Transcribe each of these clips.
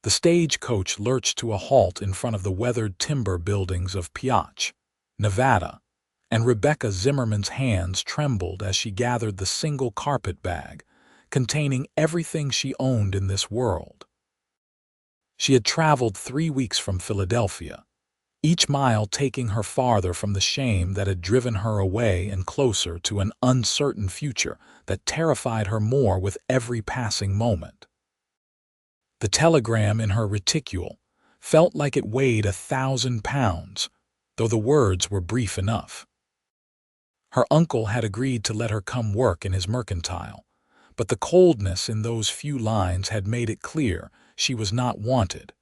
The stagecoach lurched to a halt in front of the weathered timber buildings of Pioche, Nevada, and Rebecca Zimmerman's hands trembled as she gathered the single carpet bag containing everything she owned in this world. She had traveled 3 weeks from Philadelphia, each mile taking her farther from the shame that had driven her away and closer to an uncertain future that terrified her more with every passing moment. The telegram in her reticule felt like it weighed 1,000 pounds, though the words were brief enough. Her uncle had agreed to let her come work in his mercantile, but the coldness in those few lines had made it clear she was not wanted,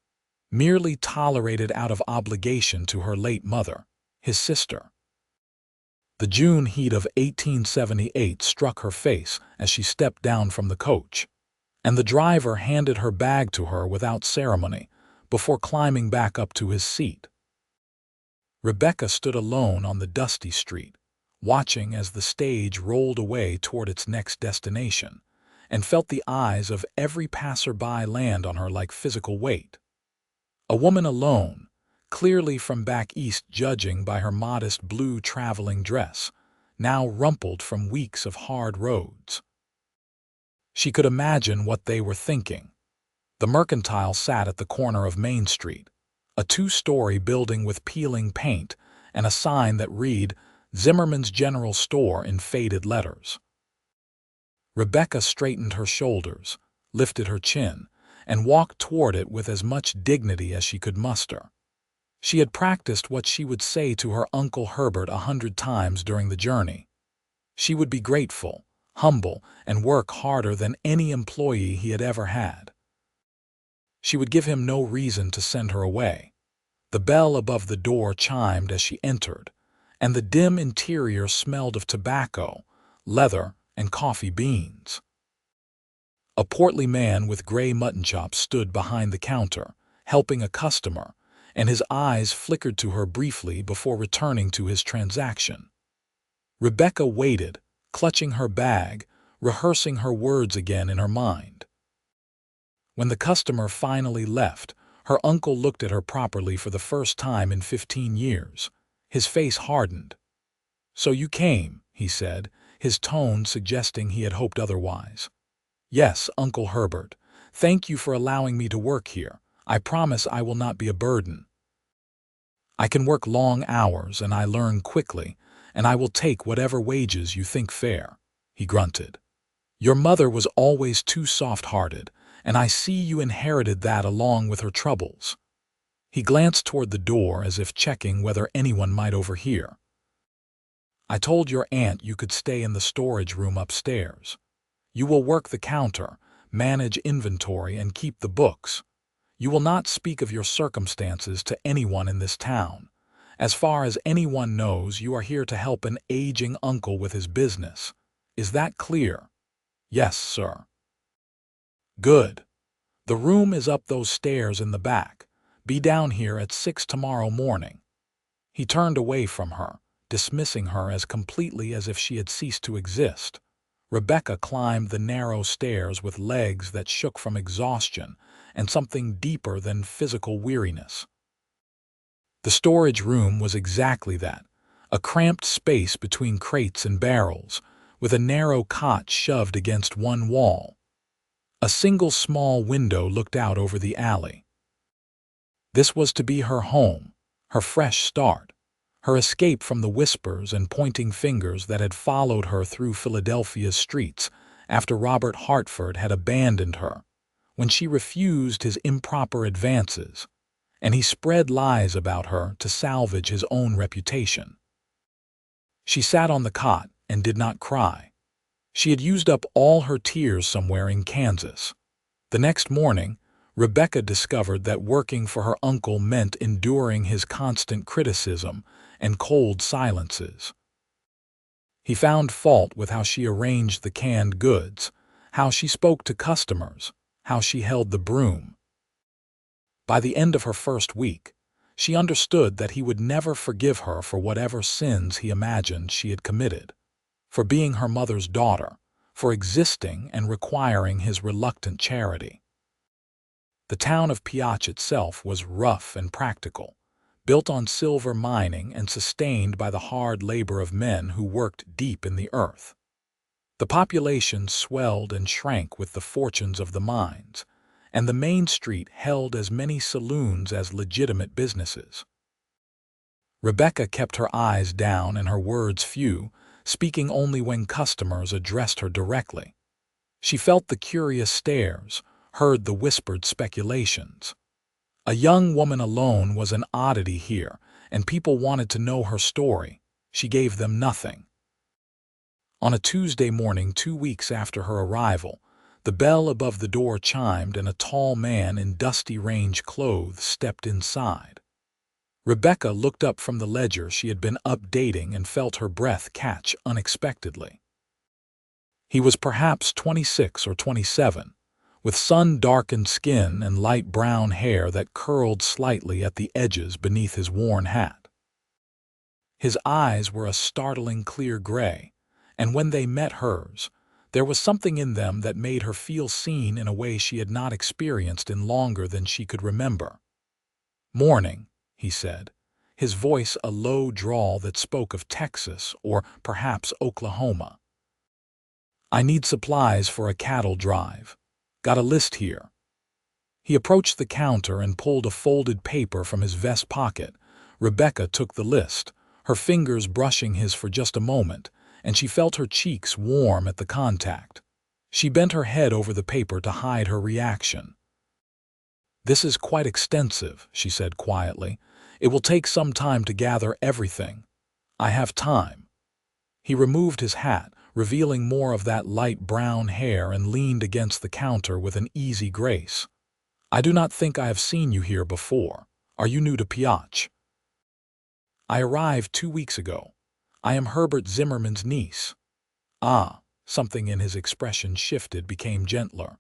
merely tolerated out of obligation to her late mother, his sister. The June heat of 1878 struck her face as she stepped down from the coach, and the driver handed her bag to her without ceremony before climbing back up to his seat. Rebecca stood alone on the dusty street, watching as the stage rolled away toward its next destination, and felt the eyes of every passerby land on her like physical weight. A woman alone, clearly from back east judging by her modest blue traveling dress, now rumpled from weeks of hard roads. She could imagine what they were thinking. The mercantile sat at the corner of Main Street, a 2-story building with peeling paint and a sign that read, "Zimmerman's General Store" in faded letters. Rebecca straightened her shoulders, lifted her chin, and walked toward it with as much dignity as she could muster. She had practiced what she would say to her Uncle Herbert 100 times during the journey. She would be grateful, humble, and work harder than any employee he had ever had. She would give him no reason to send her away. The bell above the door chimed as she entered, and the dim interior smelled of tobacco, leather, and coffee beans. A portly man with gray mutton chops stood behind the counter, helping a customer, and his eyes flickered to her briefly before returning to his transaction. Rebecca waited, clutching her bag, rehearsing her words again in her mind. When the customer finally left, her uncle looked at her properly for the first time in 15 years. His face hardened. "So you came," he said, his tone suggesting he had hoped otherwise. "Yes, Uncle Herbert. Thank you for allowing me to work here. I promise I will not be a burden. I can work long hours and I learn quickly, and I will take whatever wages you think fair," he grunted. "Your mother was always too soft-hearted, and I see you inherited that along with her troubles." He glanced toward the door as if checking whether anyone might overhear. "I told your aunt you could stay in the storage room upstairs. You will work the counter, manage inventory, and keep the books. You will not speak of your circumstances to anyone in this town. As far as anyone knows, you are here to help an aging uncle with his business. Is that clear?" "Yes, sir." "Good. The room is up those stairs in the back. Be down here at 6 tomorrow morning." He turned away from her, dismissing her as completely as if she had ceased to exist. Rebecca climbed the narrow stairs with legs that shook from exhaustion and something deeper than physical weariness. The storage room was exactly that, a cramped space between crates and barrels, with a narrow cot shoved against one wall. A single small window looked out over the alley. This was to be her home, her fresh start, her escape from the whispers and pointing fingers that had followed her through Philadelphia's streets after Robert Hartford had abandoned her, when she refused his improper advances, and he spread lies about her to salvage his own reputation. She sat on the cot and did not cry. She had used up all her tears somewhere in Kansas. The next morning, Rebecca discovered that working for her uncle meant enduring his constant criticism and cold silences. He found fault with how she arranged the canned goods, how she spoke to customers, how she held the broom. By the end of her first week, she understood that he would never forgive her for whatever sins he imagined she had committed, for being her mother's daughter, for existing and requiring his reluctant charity. The town of Pioche itself was rough and practical, built on silver mining and sustained by the hard labor of men who worked deep in the earth. The population swelled and shrank with the fortunes of the mines, and the main street held as many saloons as legitimate businesses. Rebecca kept her eyes down and her words few, speaking only when customers addressed her directly. She felt the curious stares, heard the whispered speculations. A young woman alone was an oddity here, and people wanted to know her story. She gave them nothing. On a Tuesday morning 2 weeks after her arrival, the bell above the door chimed and a tall man in dusty range clothes stepped inside. Rebecca looked up from the ledger she had been updating and felt her breath catch unexpectedly. He was perhaps 26 or 27, with sun-darkened skin and light brown hair that curled slightly at the edges beneath his worn hat. His eyes were a startling clear gray, and when they met hers, there was something in them that made her feel seen in a way she had not experienced in longer than she could remember. "Morning," he said, his voice a low drawl that spoke of Texas or perhaps Oklahoma. "I need supplies for a cattle drive. Got a list here." He approached the counter and pulled a folded paper from his vest pocket. Rebecca took the list, her fingers brushing his for just a moment, and she felt her cheeks warm at the contact. She bent her head over the paper to hide her reaction. "This is quite extensive," she said quietly. "It will take some time to gather everything. I have time." He removed his hat, revealing more of that light brown hair, and leaned against the counter with an easy grace. "I do not think I have seen you here before. Are you new to Pioche?" "I arrived 2 weeks ago. I am Herbert Zimmerman's niece." "Ah," something in his expression shifted, became gentler.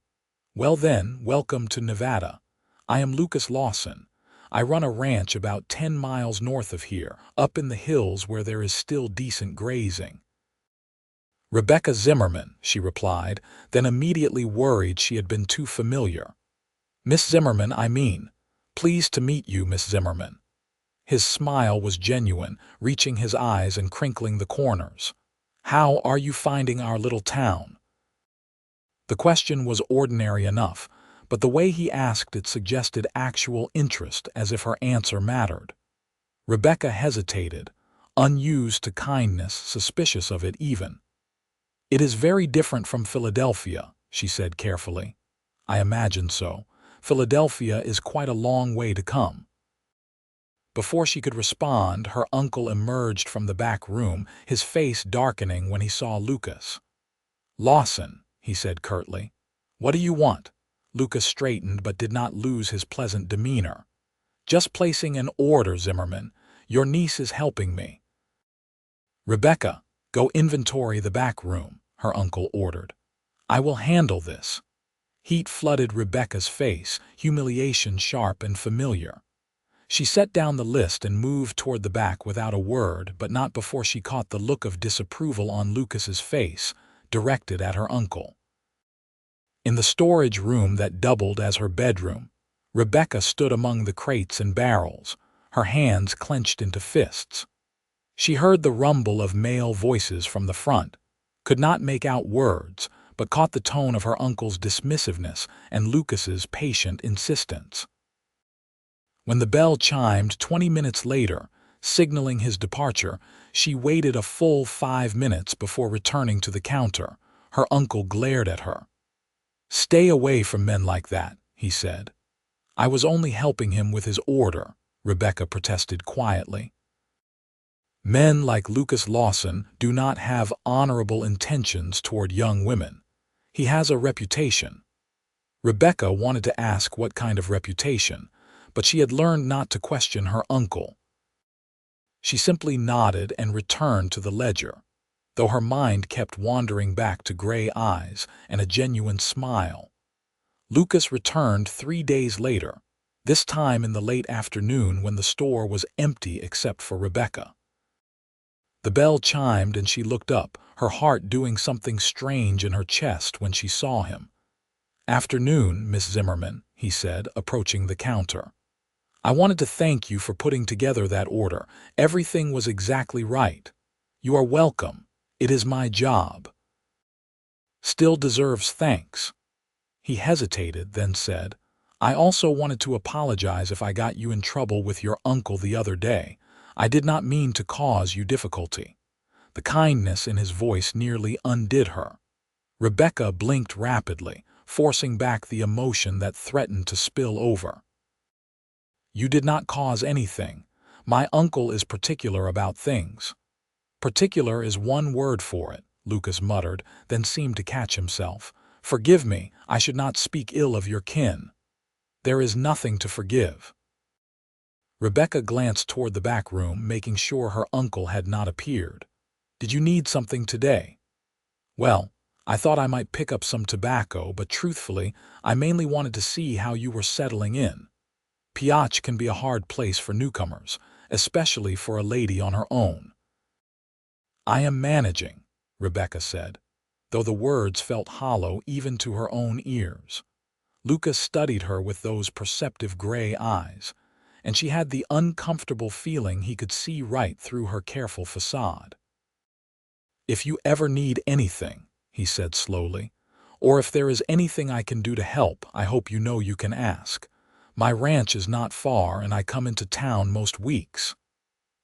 "Well then, welcome to Nevada. I am Lucas Lawson. I run a ranch about 10 miles north of here, up in the hills where there is still decent grazing." "Rebecca Zimmerman," she replied, then immediately worried she had been too familiar. "Miss Zimmerman, I mean. Pleased to meet you, Miss Zimmerman." His smile was genuine, reaching his eyes and crinkling the corners. "How are you finding our little town?" The question was ordinary enough, but the way he asked it suggested actual interest, as if her answer mattered. Rebecca hesitated, unused to kindness, suspicious of it even. "It is very different from Philadelphia," she said carefully. "I imagine so. Philadelphia is quite a long way to come." Before she could respond, her uncle emerged from the back room, his face darkening when he saw Lucas. "Lawson," he said curtly. "What do you want?" Lucas straightened but did not lose his pleasant demeanor. "Just placing an order, Zimmerman. Your niece is helping me." "Rebecca, go inventory the back room," her uncle ordered. "I will handle this." Heat flooded Rebecca's face, humiliation sharp and familiar. She set down the list and moved toward the back without a word, but not before she caught the look of disapproval on Lucas's face, directed at her uncle. In the storage room that doubled as her bedroom, Rebecca stood among the crates and barrels, her hands clenched into fists. She heard the rumble of male voices from the front, could not make out words, but caught the tone of her uncle's dismissiveness and Lucas's patient insistence. When the bell chimed 20 minutes later, signaling his departure, she waited a full 5 minutes before returning to the counter. Her uncle glared at her. "Stay away from men like that," he said. "I was only helping him with his order," Rebecca protested quietly. "Men like Lucas Lawson do not have honorable intentions toward young women. He has a reputation." Rebecca wanted to ask what kind of reputation, but she had learned not to question her uncle. She simply nodded and returned to the ledger, though her mind kept wandering back to gray eyes and a genuine smile. Lucas returned 3 days later, this time in the late afternoon when the store was empty except for Rebecca. The bell chimed and she looked up, her heart doing something strange in her chest when she saw him. "Afternoon, Miss Zimmerman," he said, approaching the counter. "I wanted to thank you for putting together that order. Everything was exactly right. You are welcome. It is my job." "Still deserves thanks." He hesitated, then said, "I also wanted to apologize if I got you in trouble with your uncle the other day. I did not mean to cause you difficulty." The kindness in his voice nearly undid her. Rebecca blinked rapidly, forcing back the emotion that threatened to spill over. "You did not cause anything. My uncle is particular about things." "Particular is one word for it," Lucas muttered, then seemed to catch himself. "Forgive me, I should not speak ill of your kin." "There is nothing to forgive." Rebecca glanced toward the back room, making sure her uncle had not appeared. "Did you need something today?" "Well, I thought I might pick up some tobacco, but truthfully, I mainly wanted to see how you were settling in. Pioche can be a hard place for newcomers, especially for a lady on her own." "I am managing," Rebecca said, though the words felt hollow even to her own ears. Lucas studied her with those perceptive gray eyes, and she had the uncomfortable feeling he could see right through her careful facade. "If you ever need anything," he said slowly, "or if there is anything I can do to help, I hope you know you can ask. My ranch is not far, and I come into town most weeks."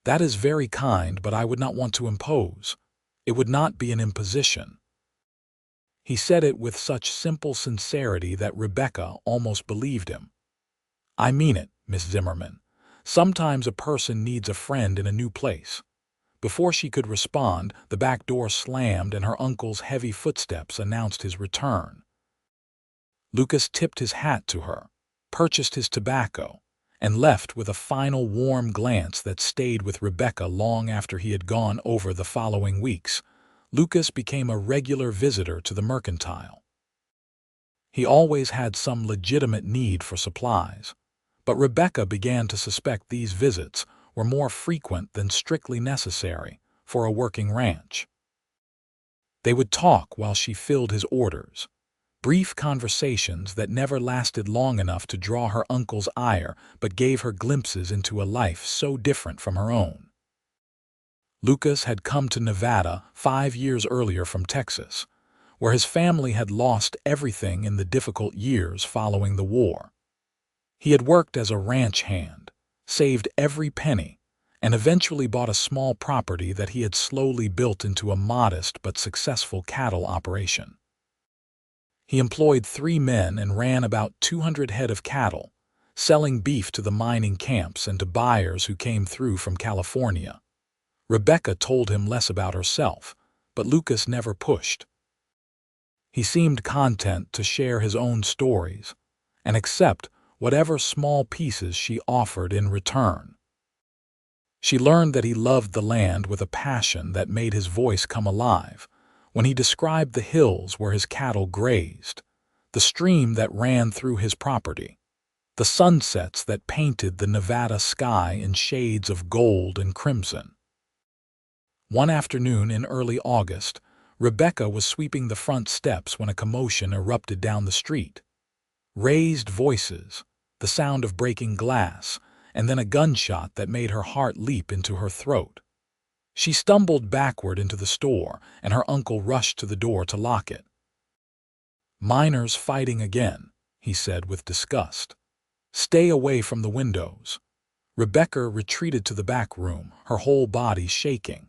"That is very kind, but I would not want to impose." "It would not be an imposition." He said it with such simple sincerity that Rebecca almost believed him. "I mean it, Miss Zimmerman. Sometimes a person needs a friend in a new place." Before she could respond, the back door slammed and her uncle's heavy footsteps announced his return. Lucas tipped his hat to her, purchased his tobacco, and left with a final warm glance that stayed with Rebecca long after he had gone. Over the following weeks, Lucas became a regular visitor to the mercantile. He always had some legitimate need for supplies, but Rebecca began to suspect these visits were more frequent than strictly necessary for a working ranch. They would talk while she filled his orders, brief conversations that never lasted long enough to draw her uncle's ire but gave her glimpses into a life so different from her own. Lucas had come to Nevada 5 years earlier from Texas, where his family had lost everything in the difficult years following the war. He had worked as a ranch hand, saved every penny, and eventually bought a small property that he had slowly built into a modest but successful cattle operation. He employed 3 men and ran about 200 head of cattle, selling beef to the mining camps and to buyers who came through from California. Rebecca told him less about herself, but Lucas never pushed. He seemed content to share his own stories and accept whatever small pieces she offered in return. She learned that he loved the land with a passion that made his voice come alive when he described the hills where his cattle grazed, the stream that ran through his property, the sunsets that painted the Nevada sky in shades of gold and crimson. One afternoon in early August, Rebecca was sweeping the front steps when a commotion erupted down the street. Raised voices, the sound of breaking glass, and then a gunshot that made her heart leap into her throat. She stumbled backward into the store, and her uncle rushed to the door to lock it. "Miners fighting again," he said with disgust. "Stay away from the windows." Rebecca retreated to the back room, her whole body shaking.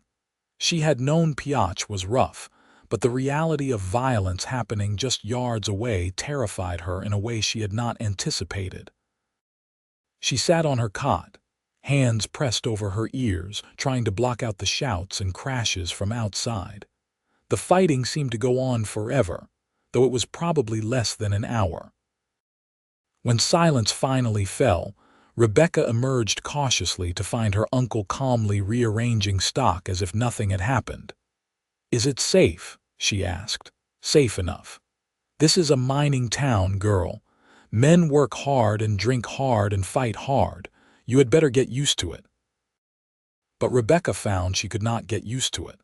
She had known Pioche was rough, but the reality of violence happening just yards away terrified her in a way she had not anticipated. She sat on her cot, hands pressed over her ears, trying to block out the shouts and crashes from outside. The fighting seemed to go on forever, though it was probably less than an hour. When silence finally fell, Rebecca emerged cautiously to find her uncle calmly rearranging stock as if nothing had happened. "Is it safe?" she asked. "Safe enough. This is a mining town, girl. Men work hard and drink hard and fight hard. You had better get used to it." But Rebecca found she could not get used to it.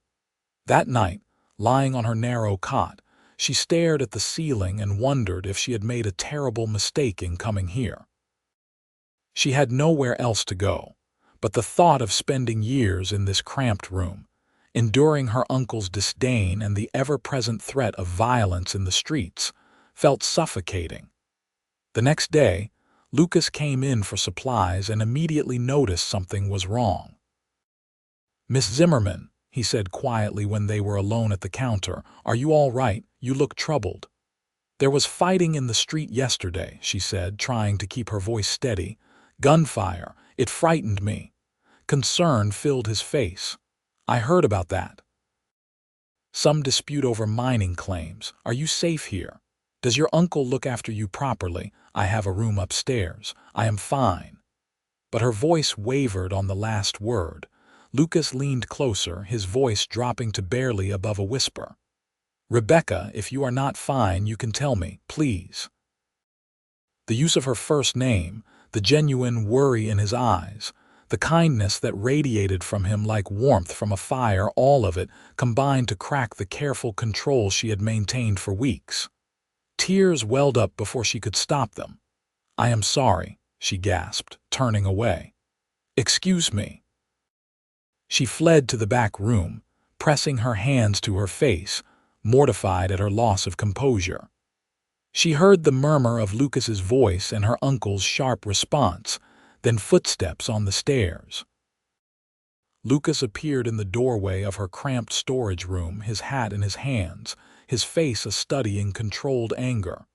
That night, lying on her narrow cot, She stared at the ceiling and wondered if she had made a terrible mistake in coming here. She had nowhere else to go, but the thought of spending years in this cramped room, enduring her uncle's disdain and the ever-present threat of violence in the streets, felt suffocating. The next day, Lucas came in for supplies and immediately noticed something was wrong. "Miss Zimmerman," he said quietly when they were alone at the counter, "are you all right? You look troubled." "There was fighting in the street yesterday," she said, trying to keep her voice steady. "Gunfire. It frightened me." Concern filled his face. "I heard about that." "Some dispute over mining claims. Are you safe here? Does your uncle look after you properly? I have a room upstairs. I am fine." But her voice wavered on the last word. Lucas leaned closer, his voice dropping to barely above a whisper. "Rebecca, if you are not fine, you can tell me, please." The use of her first name, the genuine worry in his eyes, the kindness that radiated from him like warmth from a fire, all of it combined to crack the careful control she had maintained for weeks. Tears welled up before she could stop them. "I am sorry," she gasped, turning away. "Excuse me." She fled to the back room, pressing her hands to her face, mortified at her loss of composure. She heard the murmur of Lucas's voice and her uncle's sharp response, then footsteps on the stairs. Lucas appeared in the doorway of her cramped storage room, his hat in his hands, his face a study in controlled anger.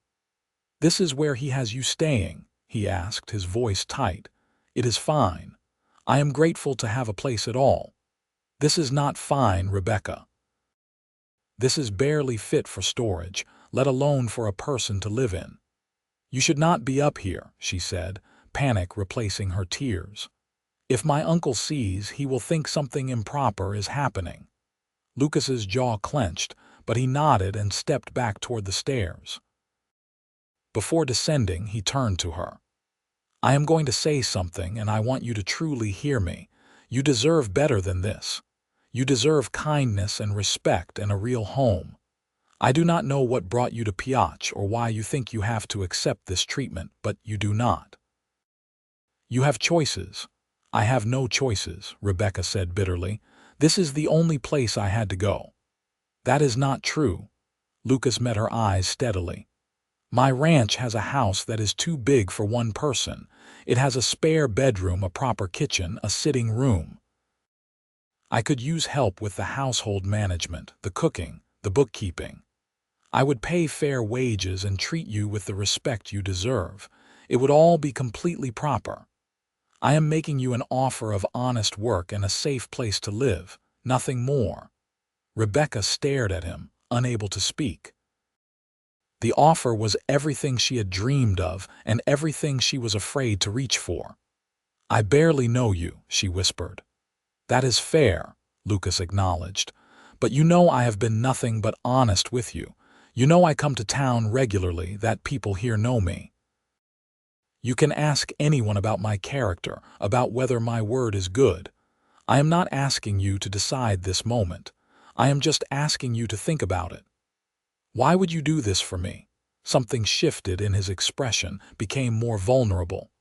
"This is where he has you staying?" he asked, his voice tight. "It is fine. I am grateful to have a place at all." "This is not fine, Rebecca. This is barely fit for storage, let alone for a person to live in." "You should not be up here," she said, panic replacing her tears. "If my uncle sees, he will think something improper is happening." Lucas's jaw clenched, but he nodded and stepped back toward the stairs. Before descending, he turned to her. "I am going to say something, and I want you to truly hear me. You deserve better than this. You deserve kindness and respect and a real home. I do not know what brought you to Pioche or why you think you have to accept this treatment, but you do not. You have choices." "I have no choices," Rebecca said bitterly. "This is the only place I had to go." "That is not true." Lucas met her eyes steadily. "My ranch has a house that is too big for one person. It has a spare bedroom, a proper kitchen, a sitting room. I could use help with the household management, the cooking, the bookkeeping. I would pay fair wages and treat you with the respect you deserve. It would all be completely proper. I am making you an offer of honest work and a safe place to live, nothing more." Rebecca stared at him, unable to speak. The offer was everything she had dreamed of and everything she was afraid to reach for. "I barely know you," she whispered. "That is fair," Lucas acknowledged. "But you know I have been nothing but honest with you. You know I come to town regularly, that people here know me. You can ask anyone about my character, about whether my word is good. I am not asking you to decide this moment. I am just asking you to think about it. Why would you do this for me?" Something shifted in his expression, became more vulnerable.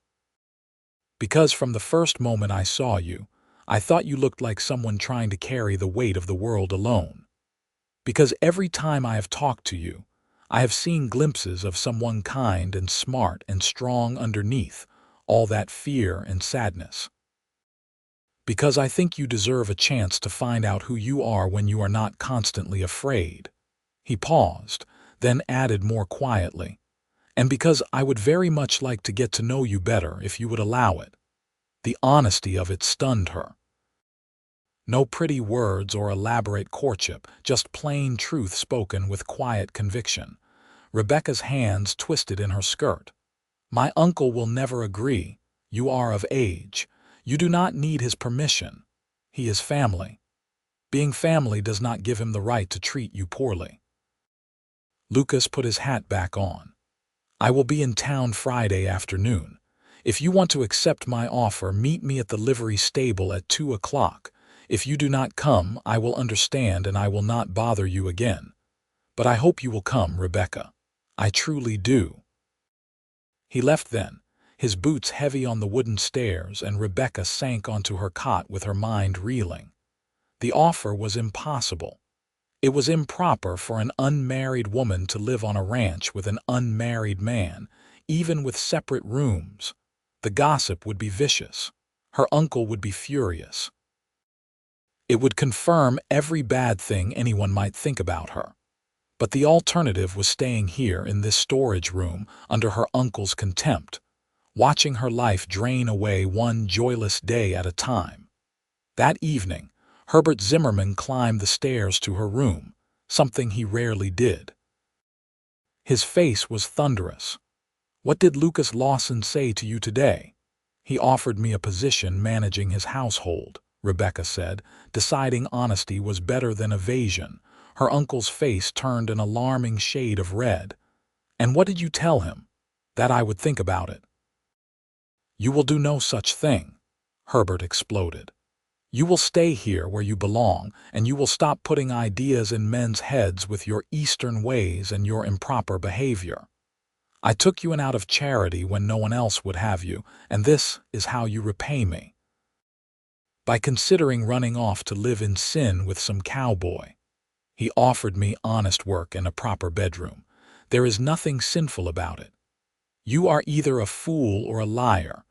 "Because from the first moment I saw you, I thought you looked like someone trying to carry the weight of the world alone. Because every time I have talked to you, I have seen glimpses of someone kind and smart and strong underneath all that fear and sadness. Because I think you deserve a chance to find out who you are when you are not constantly afraid." He paused, then added more quietly, "And because I would very much like to get to know you better if you would allow it." The honesty of it stunned her. No pretty words or elaborate courtship, just plain truth spoken with quiet conviction. Rebecca's hands twisted in her skirt. "My uncle will never agree. You are of age. You do not need his permission. He is family. Being family does not give him the right to treat you poorly." Lucas put his hat back on. "I will be in town Friday afternoon. If you want to accept my offer, meet me at the livery stable at 2 o'clock. If you do not come, I will understand and I will not bother you again. But I hope you will come, Rebecca. I truly do." He left then, his boots heavy on the wooden stairs, and Rebecca sank onto her cot with her mind reeling. The offer was impossible. It was improper for an unmarried woman to live on a ranch with an unmarried man, even with separate rooms. The gossip would be vicious. Her uncle would be furious. It would confirm every bad thing anyone might think about her. But the alternative was staying here in this storage room under her uncle's contempt, watching her life drain away one joyless day at a time. That evening, Herbert Zimmerman climbed the stairs to her room, something he rarely did. His face was thunderous. "What did Lucas Lawson say to you today?" "He offered me a position managing his household," Rebecca said, deciding honesty was better than evasion. Her uncle's face turned an alarming shade of red. "And what did you tell him?" "That I would think about it." "You will do no such thing," Herbert exploded. "You will stay here where you belong, and you will stop putting ideas in men's heads with your Eastern ways and your improper behavior. I took you in out of charity when no one else would have you, and this is how you repay me. By considering running off to live in sin with some cowboy. He offered me honest work and a proper bedroom. There is nothing sinful about it. You are either a fool or a liar.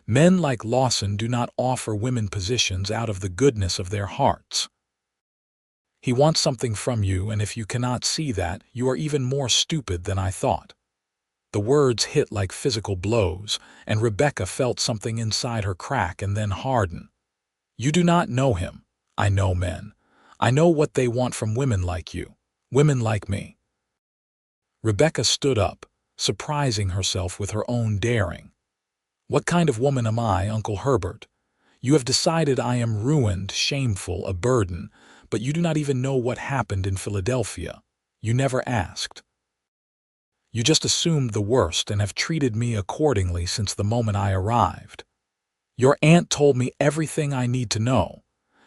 Men like Lawson do not offer women positions out of the goodness of their hearts. He wants something from you, and if you cannot see that, you are even more stupid than I thought." The words hit like physical blows, and Rebecca felt something inside her crack and then harden. "You do not know him. I know men. I know what they want from women like you, women like me." Rebecca stood up, surprising herself with her own daring. "What kind of woman am I, Uncle Herbert? You have decided I am ruined, shameful, a burden, but you do not even know what happened in Philadelphia. You never asked. You just assumed the worst and have treated me accordingly since the moment I arrived. Your aunt told me everything I need to know.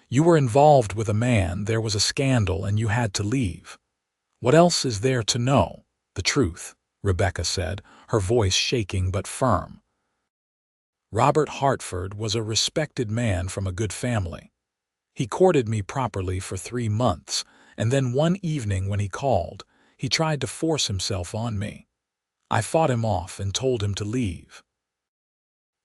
You were involved with a man, there was a scandal, and you had to leave. What else is there to know? The truth," Rebecca said, her voice shaking but firm. "Robert Hartford was a respected man from a good family. He courted me properly for 3 months, and then one evening when he called, he tried to force himself on me. I fought him off and told him to leave.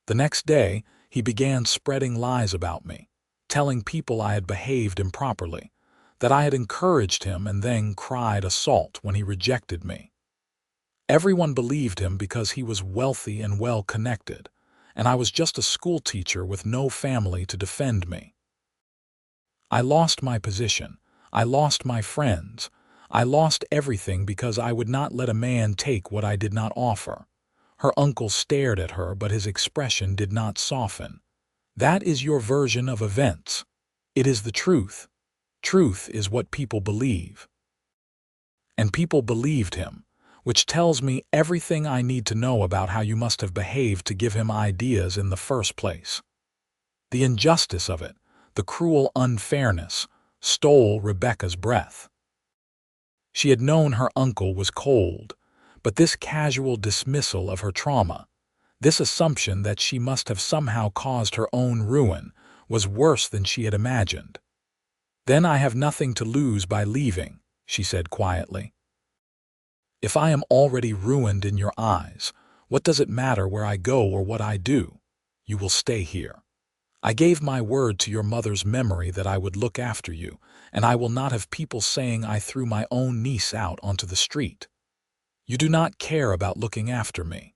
The next day, he began spreading lies about me, telling people I had behaved improperly, that I had encouraged him, and then cried assault when he rejected me. Everyone believed him because he was wealthy and well-connected, and I was just a schoolteacher with no family to defend me. I lost my position. I lost my friends. I lost everything because I would not let a man take what I did not offer." Her uncle stared at her, but his expression did not soften. "That is your version of events. It is the truth. Truth is what people believe." And people believed him, which tells me everything I need to know about how you must have behaved to give him ideas in the first place. The injustice of it, the cruel unfairness, stole Rebecca's breath. She had known her uncle was cold, but this casual dismissal of her trauma, this assumption that she must have somehow caused her own ruin, was worse than she had imagined. "Then I have nothing to lose by leaving," she said quietly. "If I am already ruined in your eyes, what does it matter where I go or what I do? You will stay here. I gave my word to your mother's memory that I would look after you, and I will not have people saying I threw my own niece out onto the street. You do not care about looking after me.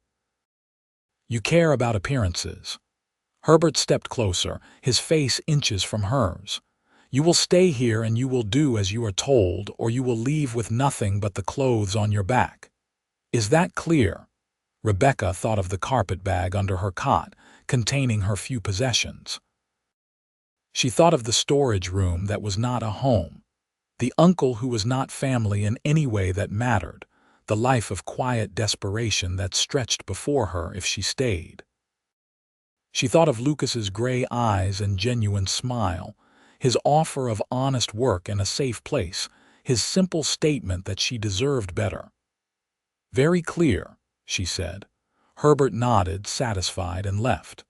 You care about appearances." Herbert stepped closer, his face inches from hers. "You will stay here and you will do as you are told, or you will leave with nothing but the clothes on your back. Is that clear?" Rebecca thought of the carpet bag under her cot, containing her few possessions. She thought of the storage room that was not a home, the uncle who was not family in any way that mattered, the life of quiet desperation that stretched before her if she stayed. She thought of Lucas's gray eyes and genuine smile, his offer of honest work and a safe place, his simple statement that she deserved better. "Very clear," she said. Herbert nodded, satisfied, and left.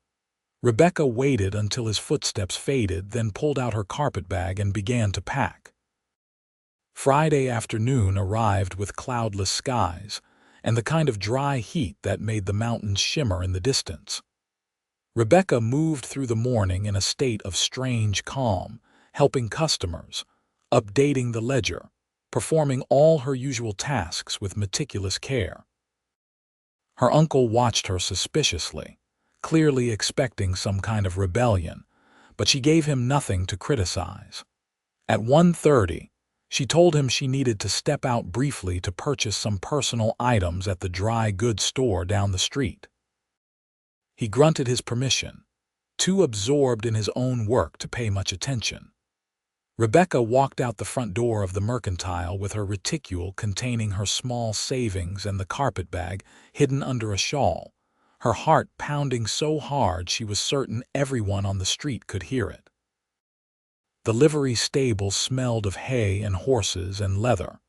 Rebecca waited until his footsteps faded, then pulled out her carpetbag and began to pack. Friday afternoon arrived with cloudless skies and the kind of dry heat that made the mountains shimmer in the distance. Rebecca moved through the morning in a state of strange calm, helping customers, updating the ledger, performing all her usual tasks with meticulous care. Her uncle watched her suspiciously, clearly expecting some kind of rebellion, but she gave him nothing to criticize. At 1:30, she told him she needed to step out briefly to purchase some personal items at the dry goods store down the street. He grunted his permission, too absorbed in his own work to pay much attention. Rebecca walked out the front door of the mercantile with her reticule containing her small savings and the carpetbag hidden under a shawl, her heart pounding so hard she was certain everyone on the street could hear it. The livery stable smelled of hay and horses and leather.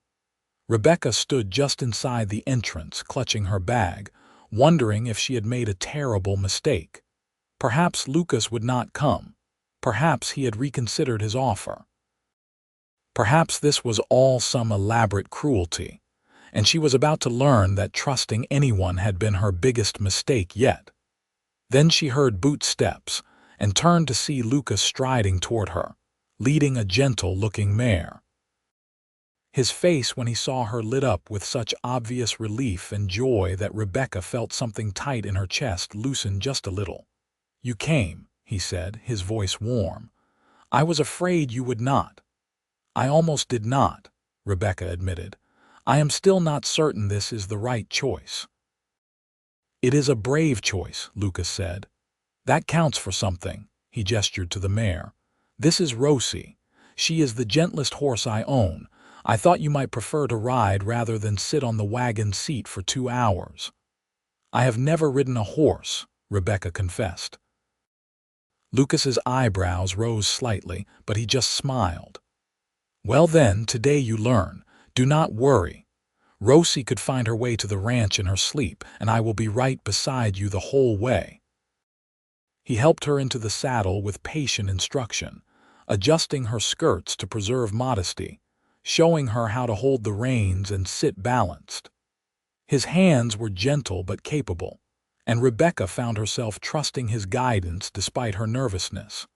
Rebecca stood just inside the entrance, clutching her bag, wondering if she had made a terrible mistake. Perhaps Lucas would not come. Perhaps he had reconsidered his offer. Perhaps this was all some elaborate cruelty, and she was about to learn that trusting anyone had been her biggest mistake yet. Then she heard boot steps and turned to see Lucas striding toward her, leading a gentle-looking mare. His face when he saw her lit up with such obvious relief and joy that Rebecca felt something tight in her chest loosen just a little. "You came," he said, his voice warm. "I was afraid you would not." "I almost did not," Rebecca admitted. "I am still not certain this is the right choice." "It is a brave choice," Lucas said. "That counts for something," he gestured to the mare. "This is Rosie. She is the gentlest horse I own. I thought you might prefer to ride rather than sit on the wagon seat for 2 hours." "I have never ridden a horse," Rebecca confessed. Lucas's eyebrows rose slightly, but he just smiled. "Well then, today you learn. Do not worry. Rosie could find her way to the ranch in her sleep, and I will be right beside you the whole way." He helped her into the saddle with patient instruction, adjusting her skirts to preserve modesty, showing her how to hold the reins and sit balanced. His hands were gentle but capable, and Rebecca found herself trusting his guidance despite her nervousness.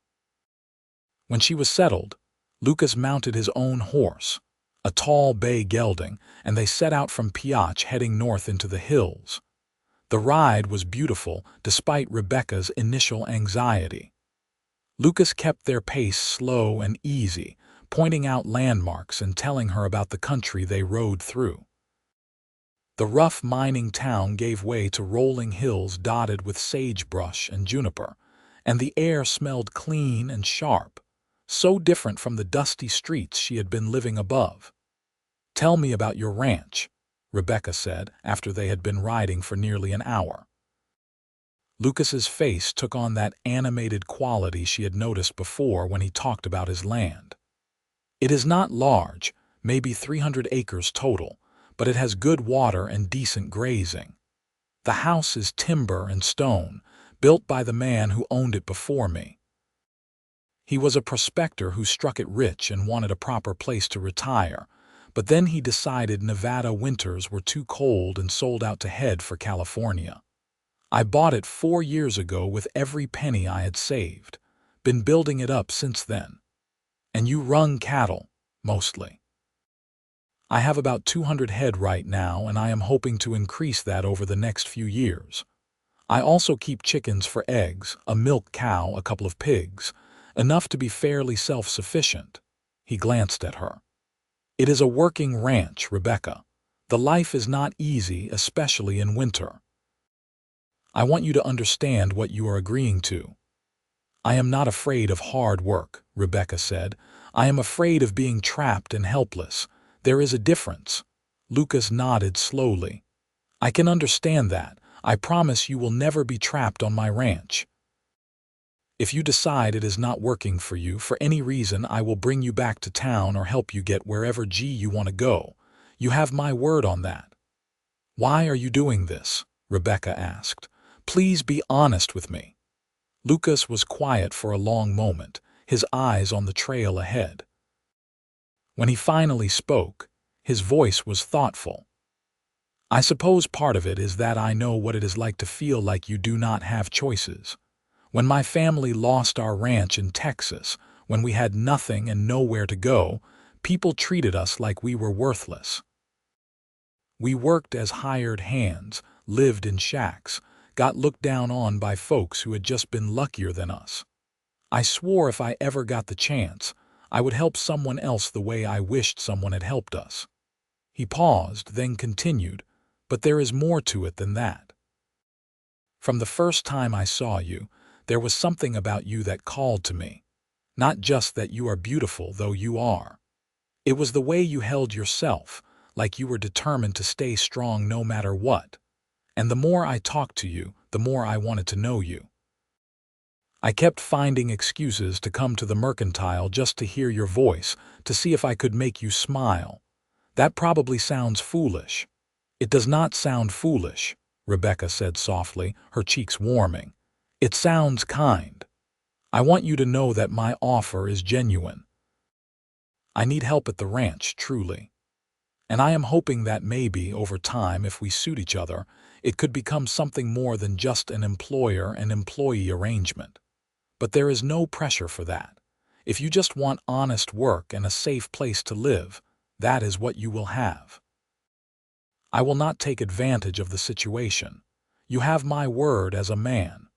When she was settled, Lucas mounted his own horse, a tall bay gelding, and they set out from Pioche heading north into the hills. The ride was beautiful despite Rebecca's initial anxiety. Lucas kept their pace slow and easy, pointing out landmarks and telling her about the country they rode through. The rough mining town gave way to rolling hills dotted with sagebrush and juniper, and the air smelled clean and sharp, so different from the dusty streets she had been living above. "Tell me about your ranch," Rebecca said after they had been riding for nearly an hour. Lucas's face took on that animated quality she had noticed before when he talked about his land. "It is not large, maybe 300 acres total, but it has good water and decent grazing. The house is timber and stone, built by the man who owned it before me. He was a prospector who struck it rich and wanted a proper place to retire, but then he decided Nevada winters were too cold and sold out to head for California. I bought it 4 years ago with every penny I had saved, been building it up since then. And you run cattle, mostly." "I have about 200 head right now, and I am hoping to increase that over the next few years. I also keep chickens for eggs, a milk cow, a couple of pigs, enough to be fairly self-sufficient." He glanced at her. "It is a working ranch, Rebecca. The life is not easy, especially in winter. I want you to understand what you are agreeing to." "I am not afraid of hard work," Rebecca said. "I am afraid of being trapped and helpless. There is a difference." Lucas nodded slowly. "I can understand that. I promise you will never be trapped on my ranch." If you decide it is not working for you for any reason, I will bring you back to town or help you get wherever you want to go. You have my word on that." "Why are you doing this?" Rebecca asked. "Please be honest with me." Lucas was quiet for a long moment, his eyes on the trail ahead. When he finally spoke, his voice was thoughtful. "I suppose part of it is that I know what it is like to feel like you do not have choices. When my family lost our ranch in Texas, when we had nothing and nowhere to go, people treated us like we were worthless. We worked as hired hands, lived in shacks, got looked down on by folks who had just been luckier than us. I swore if I ever got the chance, I would help someone else the way I wished someone had helped us." He paused, then continued, "But there is more to it than that. From the first time I saw you, there was something about you that called to me. Not just that you are beautiful, though you are. It was the way you held yourself, like you were determined to stay strong no matter what. And the more I talked to you, the more I wanted to know you. I kept finding excuses to come to the mercantile just to hear your voice, to see if I could make you smile. That probably sounds foolish." "It does not sound foolish," Rebecca said softly, her cheeks warming. "It sounds kind. I want you to know that my offer is genuine. I need help at the ranch, truly. And I am hoping that maybe, over time, if we suit each other, it could become something more than just an employer and employee arrangement. But there is no pressure for that. If you just want honest work and a safe place to live, that is what you will have. I will not take advantage of the situation. You have my word as a man."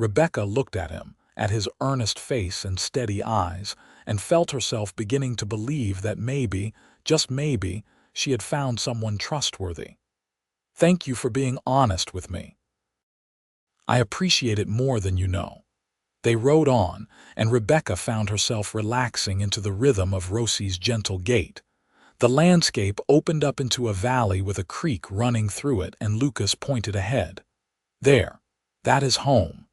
Rebecca looked at him, at his earnest face and steady eyes, and felt herself beginning to believe that maybe, just maybe, she had found someone trustworthy. "Thank you for being honest with me. I appreciate it more than you know." They rode on, and Rebecca found herself relaxing into the rhythm of Rosie's gentle gait. The landscape opened up into a valley with a creek running through it, and Lucas pointed ahead. "There, that is home."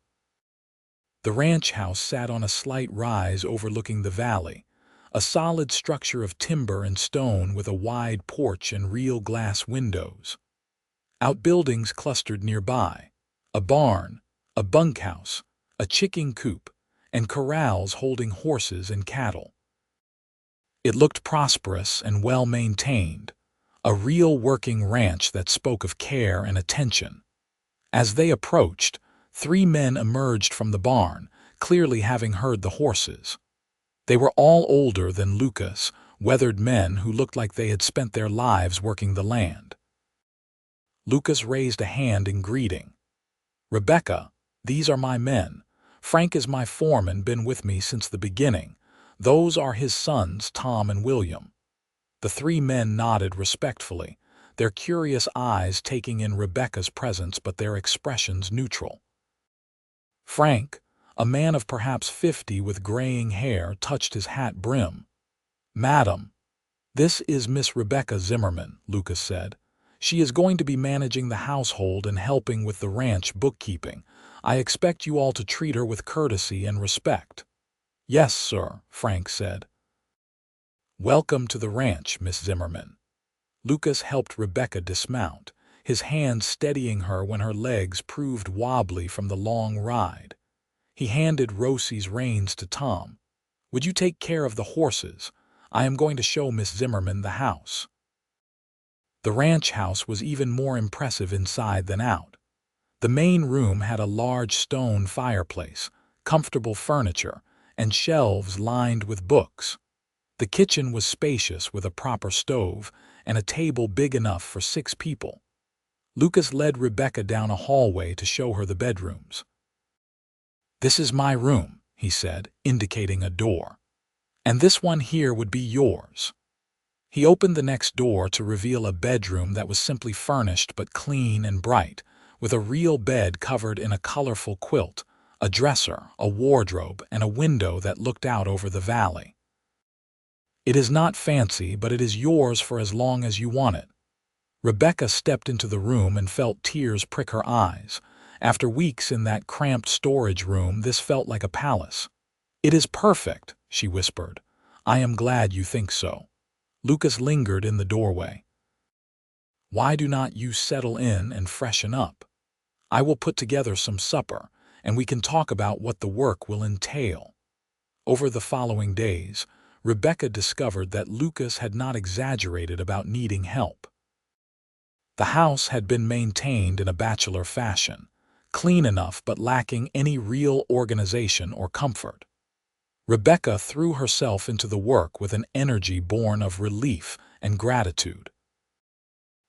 The ranch house sat on a slight rise overlooking the valley, a solid structure of timber and stone with a wide porch and real glass windows. Outbuildings clustered nearby, a barn, a bunkhouse, a chicken coop, and corrals holding horses and cattle. It looked prosperous and well-maintained, a real working ranch that spoke of care and attention. As they approached, 3 men emerged from the barn, clearly having heard the horses. They were all older than Lucas, weathered men who looked like they had spent their lives working the land. Lucas raised a hand in greeting. "Rebecca, these are my men. Frank is my foreman, been with me since the beginning. Those are his sons, Tom and William." The 3 men nodded respectfully, their curious eyes taking in Rebecca's presence but their expressions neutral. Frank, a man of perhaps 50 with graying hair, touched his hat brim. "Madam, this is Miss Rebecca Zimmerman," Lucas said. "She is going to be managing the household and helping with the ranch bookkeeping. I expect you all to treat her with courtesy and respect." "Yes, sir," Frank said. "Welcome to the ranch, Miss Zimmerman." Lucas helped Rebecca dismount, his hand steadying her when her legs proved wobbly from the long ride. He handed Rosie's reins to Tom. "Would you take care of the horses? I am going to show Miss Zimmerman the house." The ranch house was even more impressive inside than out. The main room had a large stone fireplace, comfortable furniture, and shelves lined with books. The kitchen was spacious with a proper stove and a table big enough for 6 people. Lucas led Rebecca down a hallway to show her the bedrooms. "This is my room," he said, indicating a door. "And this one here would be yours." He opened the next door to reveal a bedroom that was simply furnished but clean and bright, with a real bed covered in a colorful quilt, a dresser, a wardrobe, and a window that looked out over the valley. "It is not fancy, but it is yours for as long as you want it." Rebecca stepped into the room and felt tears prick her eyes. After weeks in that cramped storage room, this felt like a palace. "It is perfect," she whispered. "I am glad you think so." Lucas lingered in the doorway. "Why do not you settle in and freshen up? I will put together some supper, and we can talk about what the work will entail." Over the following days, Rebecca discovered that Lucas had not exaggerated about needing help. The house had been maintained in a bachelor fashion, clean enough but lacking any real organization or comfort. Rebecca threw herself into the work with an energy born of relief and gratitude.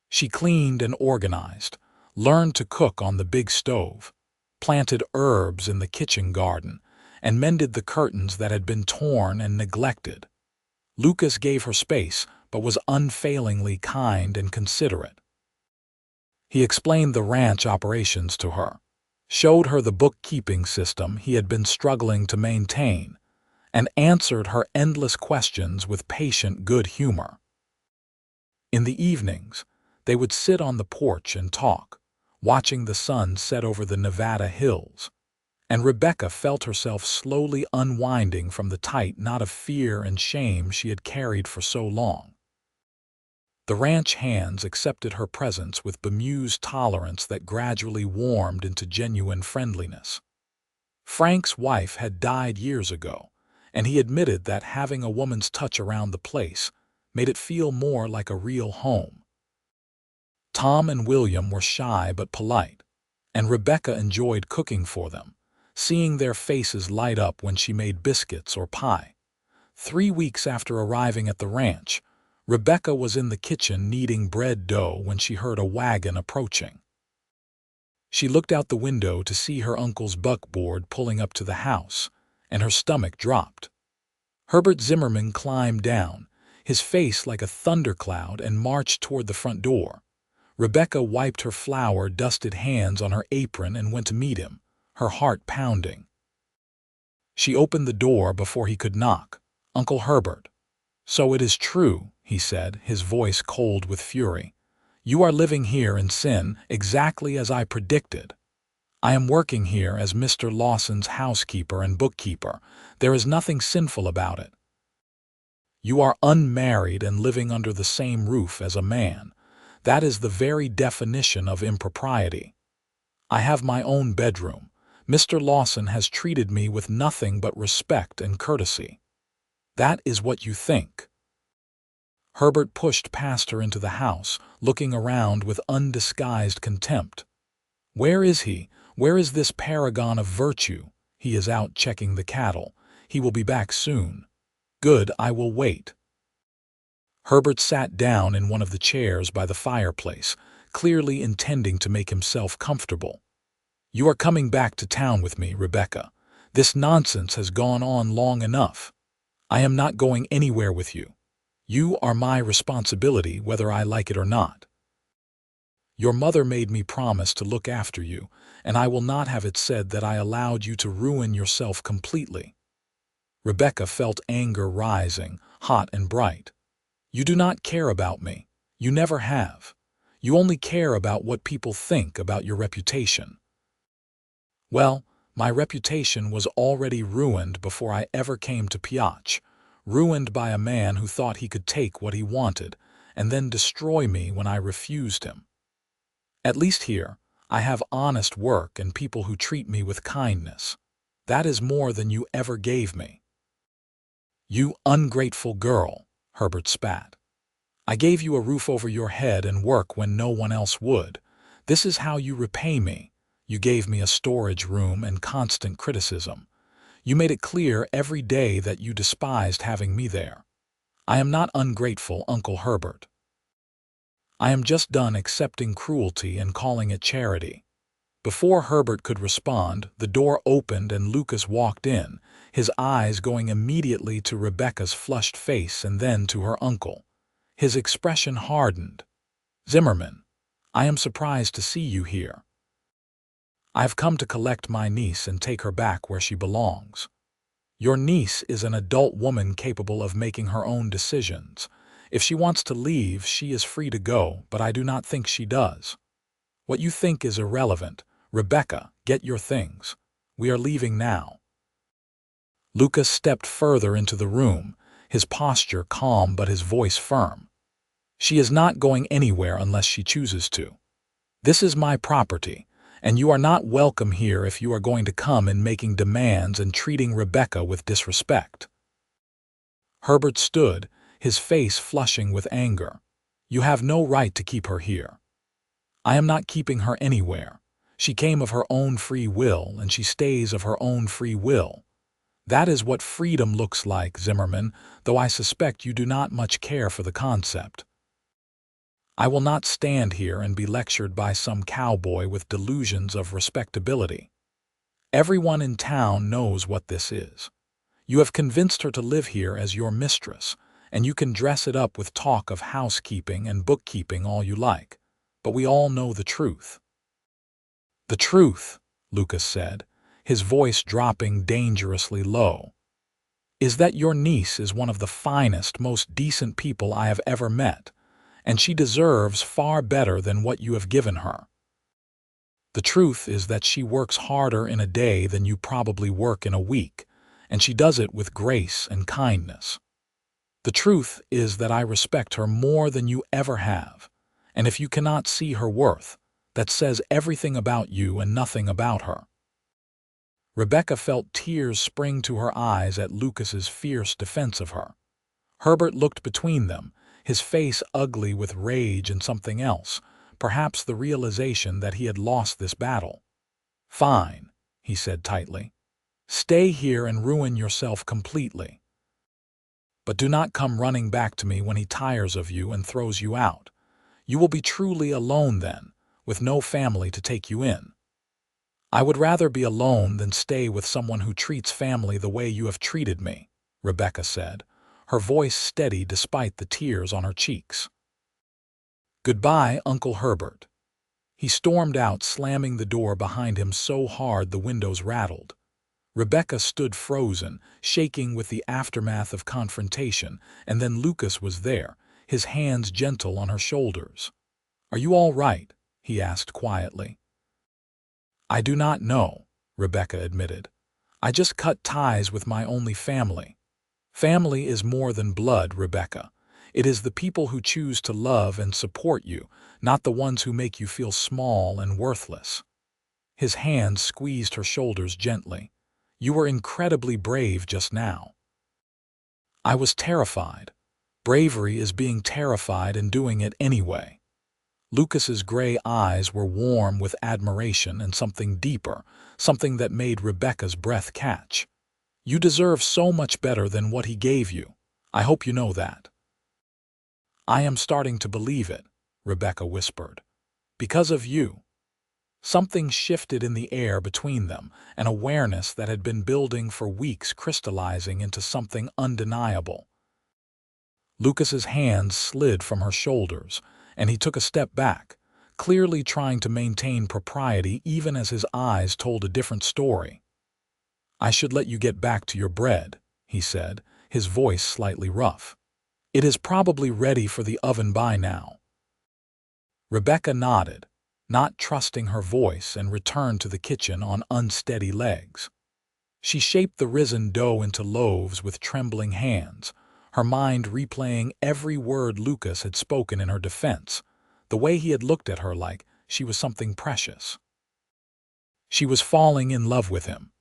She cleaned and organized, learned to cook on the big stove, planted herbs in the kitchen garden, and mended the curtains that had been torn and neglected. Lucas gave her space, but was unfailingly kind and considerate. He explained the ranch operations to her, showed her the bookkeeping system he had been struggling to maintain, and answered her endless questions with patient good humor. In the evenings, they would sit on the porch and talk, watching the sun set over the Nevada hills, and Rebecca felt herself slowly unwinding from the tight knot of fear and shame she had carried for so long. The ranch hands accepted her presence with bemused tolerance that gradually warmed into genuine friendliness. Frank's wife had died years ago, and he admitted that having a woman's touch around the place made it feel more like a real home. Tom and William were shy but polite, and Rebecca enjoyed cooking for them, seeing their faces light up when she made biscuits or pie. 3 weeks after arriving at the ranch, Rebecca was in the kitchen kneading bread dough when she heard a wagon approaching. She looked out the window to see her uncle's buckboard pulling up to the house, and her stomach dropped. Herbert Zimmerman climbed down, his face like a thundercloud, and marched toward the front door. Rebecca wiped her flour-dusted hands on her apron and went to meet him, her heart pounding. She opened the door before he could knock. "Uncle Herbert." "So it is true," he said, his voice cold with fury. "You are living here in sin, exactly as I predicted. I am working here as Mr. Lawson's housekeeper and bookkeeper. There is nothing sinful about it. You are unmarried and living under the same roof as a man. That is the very definition of impropriety. I have my own bedroom. Mr. Lawson has treated me with nothing but respect and courtesy. That is what you think." Herbert pushed past her into the house, looking around with undisguised contempt. "Where is he? Where is this paragon of virtue? He is out checking the cattle. He will be back soon." "Good, I will wait." Herbert sat down in one of the chairs by the fireplace, clearly intending to make himself comfortable. "You are coming back to town with me, Rebecca. This nonsense has gone on long enough. I am not going anywhere with you. You are my responsibility whether I like it or not. Your mother made me promise to look after you, and I will not have it said that I allowed you to ruin yourself completely." Rebecca felt anger rising, hot and bright. "You do not care about me. You never have. You only care about what people think about your reputation." "Well, my reputation was already ruined before I ever came to Pioche, ruined by a man who thought he could take what he wanted and then destroy me when I refused him. At least here, I have honest work and people who treat me with kindness. That is more than you ever gave me." "You ungrateful girl," Herbert spat. "I gave you a roof over your head and work when no one else would. This is how you repay me. You gave me a storage room and constant criticism. You made it clear every day that you despised having me there. I am not ungrateful, Uncle Herbert. I am just done accepting cruelty and calling it charity." Before Herbert could respond, the door opened and Lucas walked in, his eyes going immediately to Rebecca's flushed face and then to her uncle. His expression hardened. "Zimmerman, I am surprised to see you here. I've come to collect my niece and take her back where she belongs." "Your niece is an adult woman capable of making her own decisions. If she wants to leave, she is free to go, but I do not think she does. What you think is irrelevant. "Rebecca, get your things. We are leaving now." Lucas stepped further into the room, his posture calm but his voice firm. "She is not going anywhere unless she chooses to. This is my property, and you are not welcome here if you are going to come in making demands and treating Rebecca with disrespect." Herbert stood, his face flushing with anger. "You have no right to keep her here." "I am not keeping her anywhere. She came of her own free will, and she stays of her own free will. That is what freedom looks like, Zimmerman, though I suspect you do not much care for the concept. I will not stand here and be lectured by some cowboy with delusions of respectability. Everyone in town knows what this is. You have convinced her to live here as your mistress, and you can dress it up with talk of housekeeping and bookkeeping all you like, but we all know the truth." "The truth," Lucas said, his voice dropping dangerously low, "is that your niece is one of the finest, most decent people I have ever met, and she deserves far better than what you have given her. The truth is that she works harder in a day than you probably work in a week, and she does it with grace and kindness. The truth is that I respect her more than you ever have, and if you cannot see her worth, that says everything about you and nothing about her." Rebecca felt tears spring to her eyes at Lucas's fierce defense of her. Herbert looked between them, his face ugly with rage and something else, perhaps the realization that he had lost this battle. "Fine," he said tightly. "Stay here and ruin yourself completely. But do not come running back to me when he tires of you and throws you out. You will be truly alone then, with no family to take you in." "I would rather be alone than stay with someone who treats family the way you have treated me," Rebecca said, her voice steady despite the tears on her cheeks. "Goodbye, Uncle Herbert." He stormed out, slamming the door behind him so hard the windows rattled. Rebecca stood frozen, shaking with the aftermath of confrontation, and then Lucas was there, his hands gentle on her shoulders. "Are you all right?" he asked quietly. "I do not know," Rebecca admitted. "I just cut ties with my only family. Family is more than blood, Rebecca. It is the people who choose to love and support you, not the ones who make you feel small and worthless." His hand squeezed her shoulders gently. "You were incredibly brave just now." "I was terrified. Bravery is being terrified and doing it anyway." Lucas's gray eyes were warm with admiration and something deeper, something that made Rebecca's breath catch. "You deserve so much better than what he gave you. I hope you know that." "I am starting to believe it," Rebecca whispered. "Because of you." Something shifted in the air between them, an awareness that had been building for weeks crystallizing into something undeniable. Lucas's hands slid from her shoulders, and he took a step back, clearly trying to maintain propriety even as his eyes told a different story. "I should let you get back to your bread," he said, his voice slightly rough. "It is probably ready for the oven by now." Rebecca nodded, not trusting her voice, and returned to the kitchen on unsteady legs. She shaped the risen dough into loaves with trembling hands, her mind replaying every word Lucas had spoken in her defense, the way he had looked at her like she was something precious. She was falling in love with him.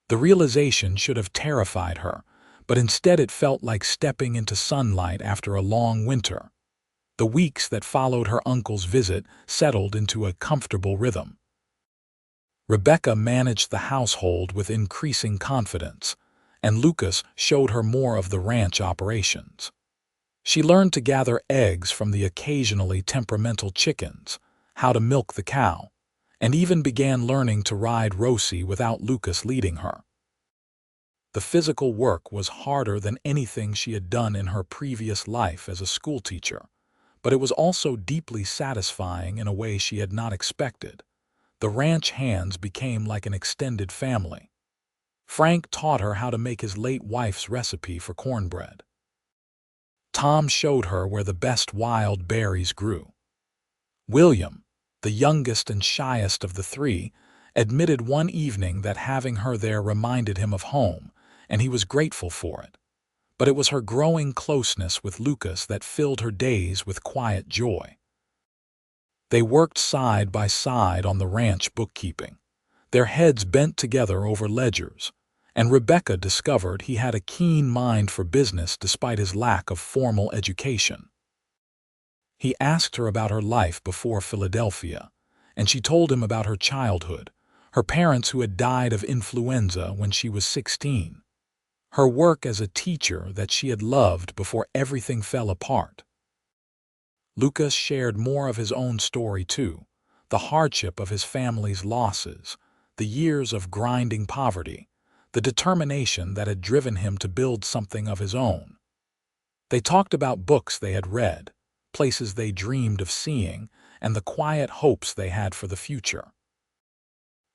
The realization should have terrified her, but instead it felt like stepping into sunlight after a long winter. The weeks that followed her uncle's visit settled into a comfortable rhythm. Rebecca managed the household with increasing confidence, and Lucas showed her more of the ranch operations. She learned to gather eggs from the occasionally temperamental chickens, how to milk the cow, and even began learning to ride Rosie without Lucas leading her. The physical work was harder than anything she had done in her previous life as a schoolteacher, but it was also deeply satisfying in a way she had not expected. The ranch hands became like an extended family. Frank taught her how to make his late wife's recipe for cornbread. Tom showed her where the best wild berries grew. William, the youngest and shyest of the three, admitted one evening that having her there reminded him of home, and he was grateful for it. But it was her growing closeness with Lucas that filled her days with quiet joy. They worked side by side on the ranch bookkeeping, their heads bent together over ledgers, and Rebecca discovered he had a keen mind for business despite his lack of formal education. He asked her about her life before Philadelphia, and she told him about her childhood, her parents who had died of influenza when she was 16, her work as a teacher that she had loved before everything fell apart. Lucas shared more of his own story too, the hardship of his family's losses, the years of grinding poverty, the determination that had driven him to build something of his own. They talked about books they had read, places they dreamed of seeing, and the quiet hopes they had for the future.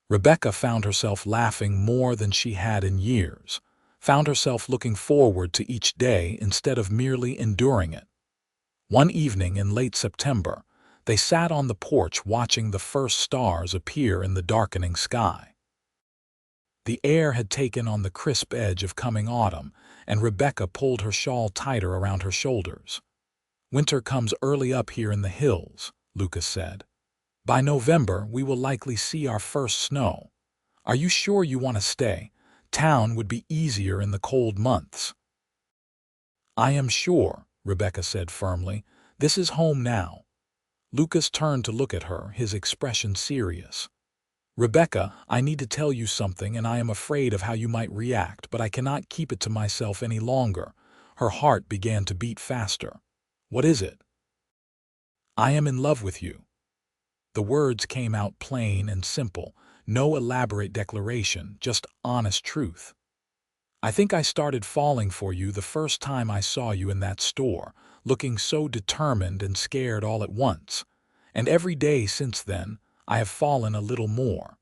Rebecca found herself laughing more than she had in years, found herself looking forward to each day instead of merely enduring it. One evening in late September, they sat on the porch watching the first stars appear in the darkening sky. The air had taken on the crisp edge of coming autumn, and Rebecca pulled her shawl tighter around her shoulders. "Winter comes early up here in the hills," Lucas said. "By November, we will likely see our first snow. Are you sure you want to stay? Town would be easier in the cold months." "I am sure," Rebecca said firmly. "This is home now." Lucas turned to look at her, his expression serious. "Rebecca, I need to tell you something, and I am afraid of how you might react, but I cannot keep it to myself any longer." Her heart began to beat faster. "What is it?" "I am in love with you." The words came out plain and simple, no elaborate declaration, just honest truth. "I think I started falling for you the first time I saw you in that store, looking so determined and scared all at once. And every day since then, I have fallen a little more.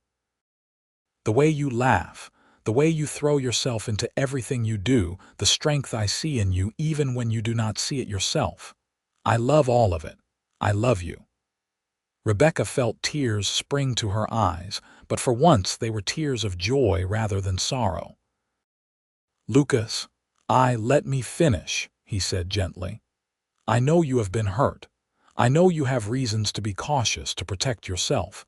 The way you laugh, the way you throw yourself into everything you do, the strength I see in you even when you do not see it yourself. I love all of it. I love you." Rebecca felt tears spring to her eyes, but for once they were tears of joy rather than sorrow. "Lucas, let me finish," he said gently. "I know you have been hurt. I know you have reasons to be cautious to protect yourself.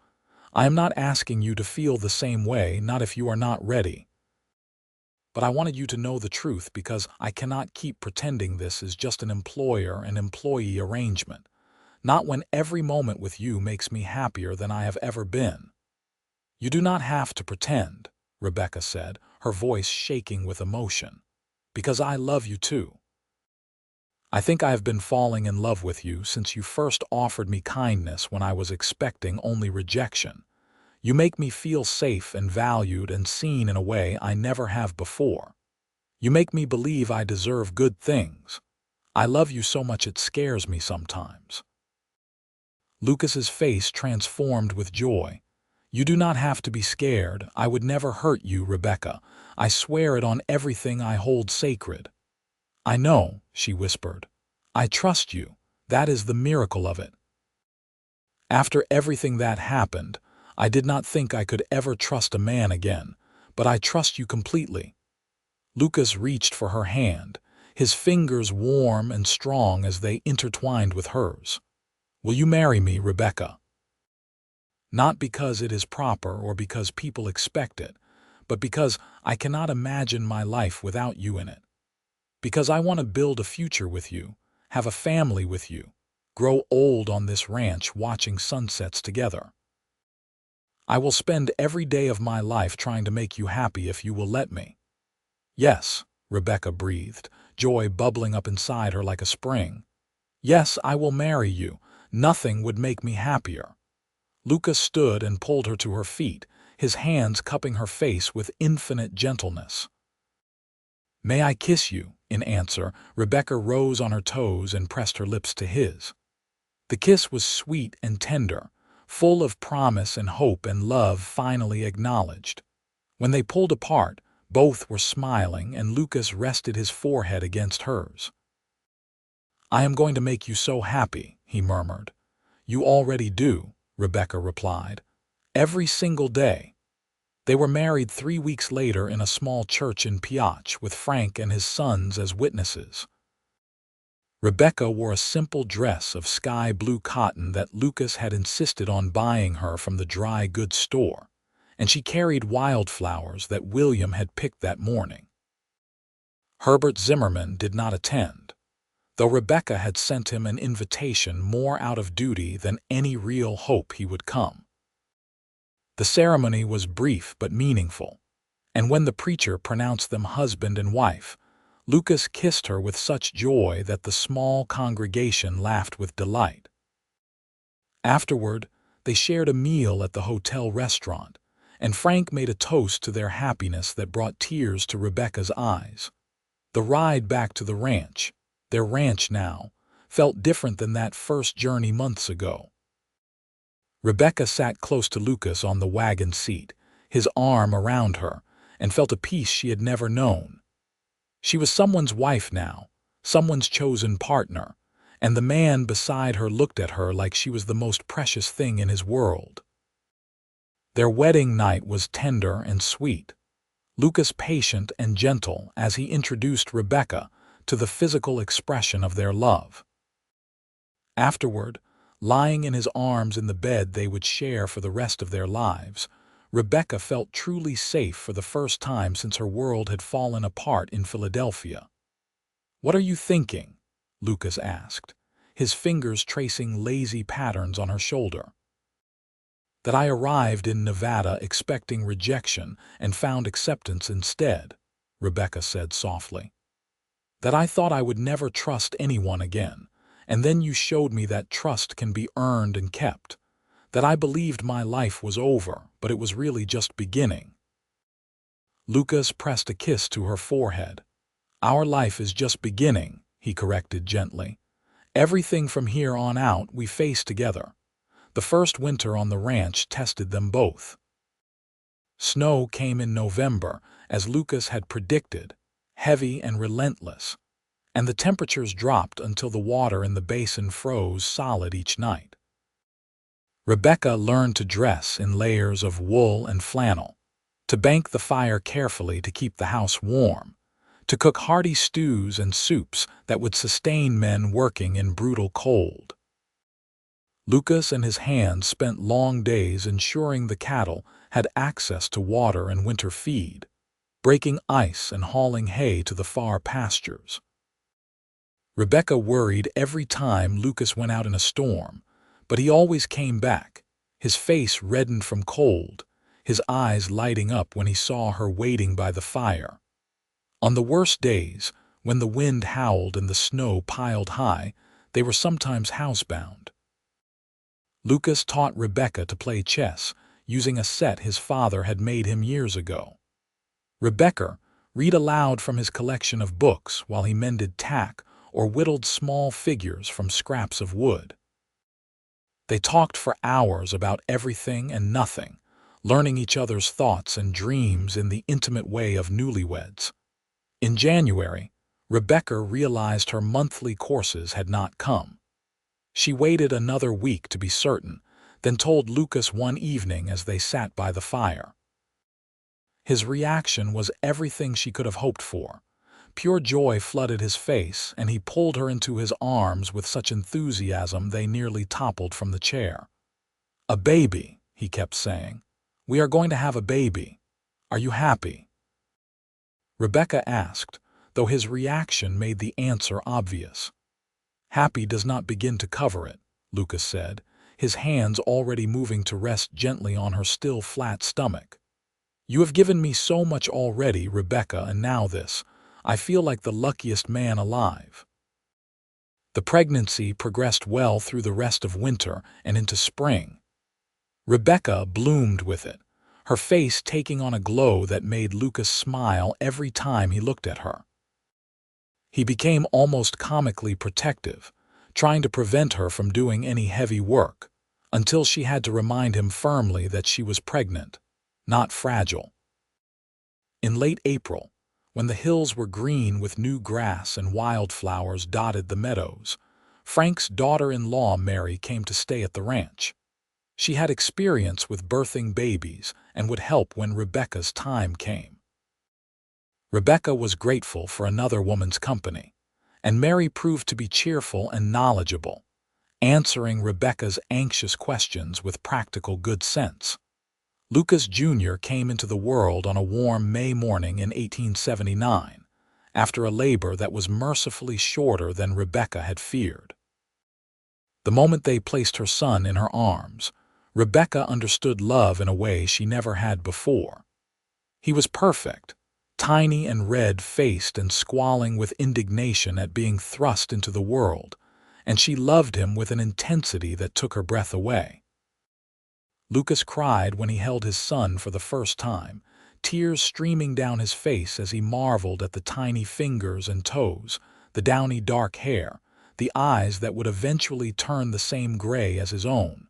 I am not asking you to feel the same way, not if you are not ready. But I wanted you to know the truth because I cannot keep pretending this is just an employer and employee arrangement. Not when every moment with you makes me happier than I have ever been." "You do not have to pretend," Rebecca said, her voice shaking with emotion, "because I love you too. I think I have been falling in love with you since you first offered me kindness when I was expecting only rejection. You make me feel safe and valued and seen in a way I never have before. You make me believe I deserve good things. I love you so much it scares me sometimes." Lucas's face transformed with joy. "You do not have to be scared. I would never hurt you, Rebecca. I swear it on everything I hold sacred." "I know," she whispered. "I trust you. That is the miracle of it. After everything that happened, I did not think I could ever trust a man again, but I trust you completely." Lucas reached for her hand, his fingers warm and strong as they intertwined with hers. "Will you marry me, Rebecca?" "Not because it is proper or because people expect it, but because I cannot imagine my life without you in it. Because I want to build a future with you, have a family with you, grow old on this ranch watching sunsets together. I will spend every day of my life trying to make you happy if you will let me." "Yes," Rebecca breathed, joy bubbling up inside her like a spring. "Yes, I will marry you. Nothing would make me happier." Lucas stood and pulled her to her feet, his hands cupping her face with infinite gentleness. "May I kiss you?" In answer, Rebecca rose on her toes and pressed her lips to his. The kiss was sweet and tender, full of promise and hope and love finally acknowledged. When they pulled apart, both were smiling and Lucas rested his forehead against hers. "I am going to make you so happy," he murmured. "You already do," Rebecca replied. "Every single day. They were married 3 weeks later in a small church in Pioche with Frank and his sons as witnesses. Rebecca wore a simple dress of sky blue cotton that Lucas had insisted on buying her from the dry goods store, and she carried wildflowers that William had picked that morning. Herbert Zimmerman did not attend, though Rebecca had sent him an invitation more out of duty than any real hope he would come. The ceremony was brief but meaningful, and when the preacher pronounced them husband and wife, Lucas kissed her with such joy that the small congregation laughed with delight. Afterward, they shared a meal at the hotel restaurant, and Frank made a toast to their happiness that brought tears to Rebecca's eyes. The ride back to the ranch, their ranch now, felt different than that first journey months ago. Rebecca sat close to Lucas on the wagon seat, his arm around her, and felt a peace she had never known. She was someone's wife now, someone's chosen partner, and the man beside her looked at her like she was the most precious thing in his world. Their wedding night was tender and sweet, Lucas patient and gentle as he introduced Rebecca to the physical expression of their love. Afterward, lying in his arms in the bed they would share for the rest of their lives, Rebecca felt truly safe for the first time since her world had fallen apart in Philadelphia. "What are you thinking?" Lucas asked, his fingers tracing lazy patterns on her shoulder. "That I arrived in Nevada expecting rejection and found acceptance instead," Rebecca said softly. "That I thought I would never trust anyone again, and then you showed me that trust can be earned and kept. That I believed my life was over, but it was really just beginning." Lucas pressed a kiss to her forehead. "Our life is just beginning," he corrected gently. "Everything from here on out we face together." The first winter on the ranch tested them both. Snow came in November, as Lucas had predicted, heavy and relentless, and the temperatures dropped until the water in the basin froze solid each night. Rebecca learned to dress in layers of wool and flannel, to bank the fire carefully to keep the house warm, to cook hearty stews and soups that would sustain men working in brutal cold. Lucas and his hands spent long days ensuring the cattle had access to water and winter feed, breaking ice and hauling hay to the far pastures. Rebecca worried every time Lucas went out in a storm, but he always came back, his face reddened from cold, his eyes lighting up when he saw her waiting by the fire. On the worst days, when the wind howled and the snow piled high, they were sometimes housebound. Lucas taught Rebecca to play chess, using a set his father had made him years ago. Rebecca read aloud from his collection of books while he mended tack or whittled small figures from scraps of wood. They talked for hours about everything and nothing, learning each other's thoughts and dreams in the intimate way of newlyweds. In January, Rebecca realized her monthly courses had not come. She waited another week to be certain, then told Lucas one evening as they sat by the fire. His reaction was everything she could have hoped for. Pure joy flooded his face, and he pulled her into his arms with such enthusiasm they nearly toppled from the chair. "A baby," he kept saying. "We are going to have a baby. Are you happy?" Rebecca asked, though his reaction made the answer obvious. "Happy does not begin to cover it," Lucas said, his hands already moving to rest gently on her still flat stomach. "You have given me so much already, Rebecca, and now this. I feel like the luckiest man alive." The pregnancy progressed well through the rest of winter and into spring. Rebecca bloomed with it, her face taking on a glow that made Lucas smile every time he looked at her. He became almost comically protective, trying to prevent her from doing any heavy work, until she had to remind him firmly that she was pregnant, not fragile. In late April, when the hills were green with new grass and wildflowers dotted the meadows, Frank's daughter-in-law Mary came to stay at the ranch. She had experience with birthing babies and would help when Rebecca's time came. Rebecca was grateful for another woman's company, and Mary proved to be cheerful and knowledgeable, answering Rebecca's anxious questions with practical good sense. Lucas Jr. came into the world on a warm May morning in 1879, after a labor that was mercifully shorter than Rebecca had feared. The moment they placed her son in her arms, Rebecca understood love in a way she never had before. He was perfect, tiny and red-faced and squalling with indignation at being thrust into the world, and she loved him with an intensity that took her breath away. Lucas cried when he held his son for the first time, tears streaming down his face as he marveled at the tiny fingers and toes, the downy dark hair, the eyes that would eventually turn the same gray as his own.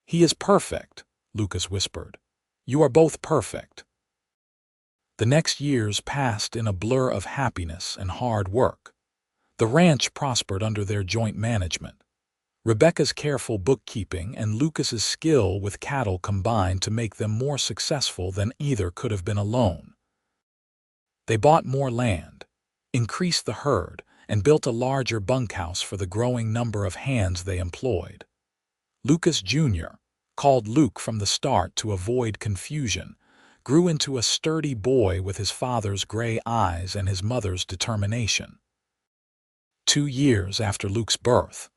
"He is perfect," Lucas whispered. "You are both perfect." The next years passed in a blur of happiness and hard work. The ranch prospered under their joint management. Rebecca's careful bookkeeping and Lucas's skill with cattle combined to make them more successful than either could have been alone. They bought more land, increased the herd, and built a larger bunkhouse for the growing number of hands they employed. Lucas Jr., called Luke from the start to avoid confusion, grew into a sturdy boy with his father's gray eyes and his mother's determination. 2 years after Luke's birth,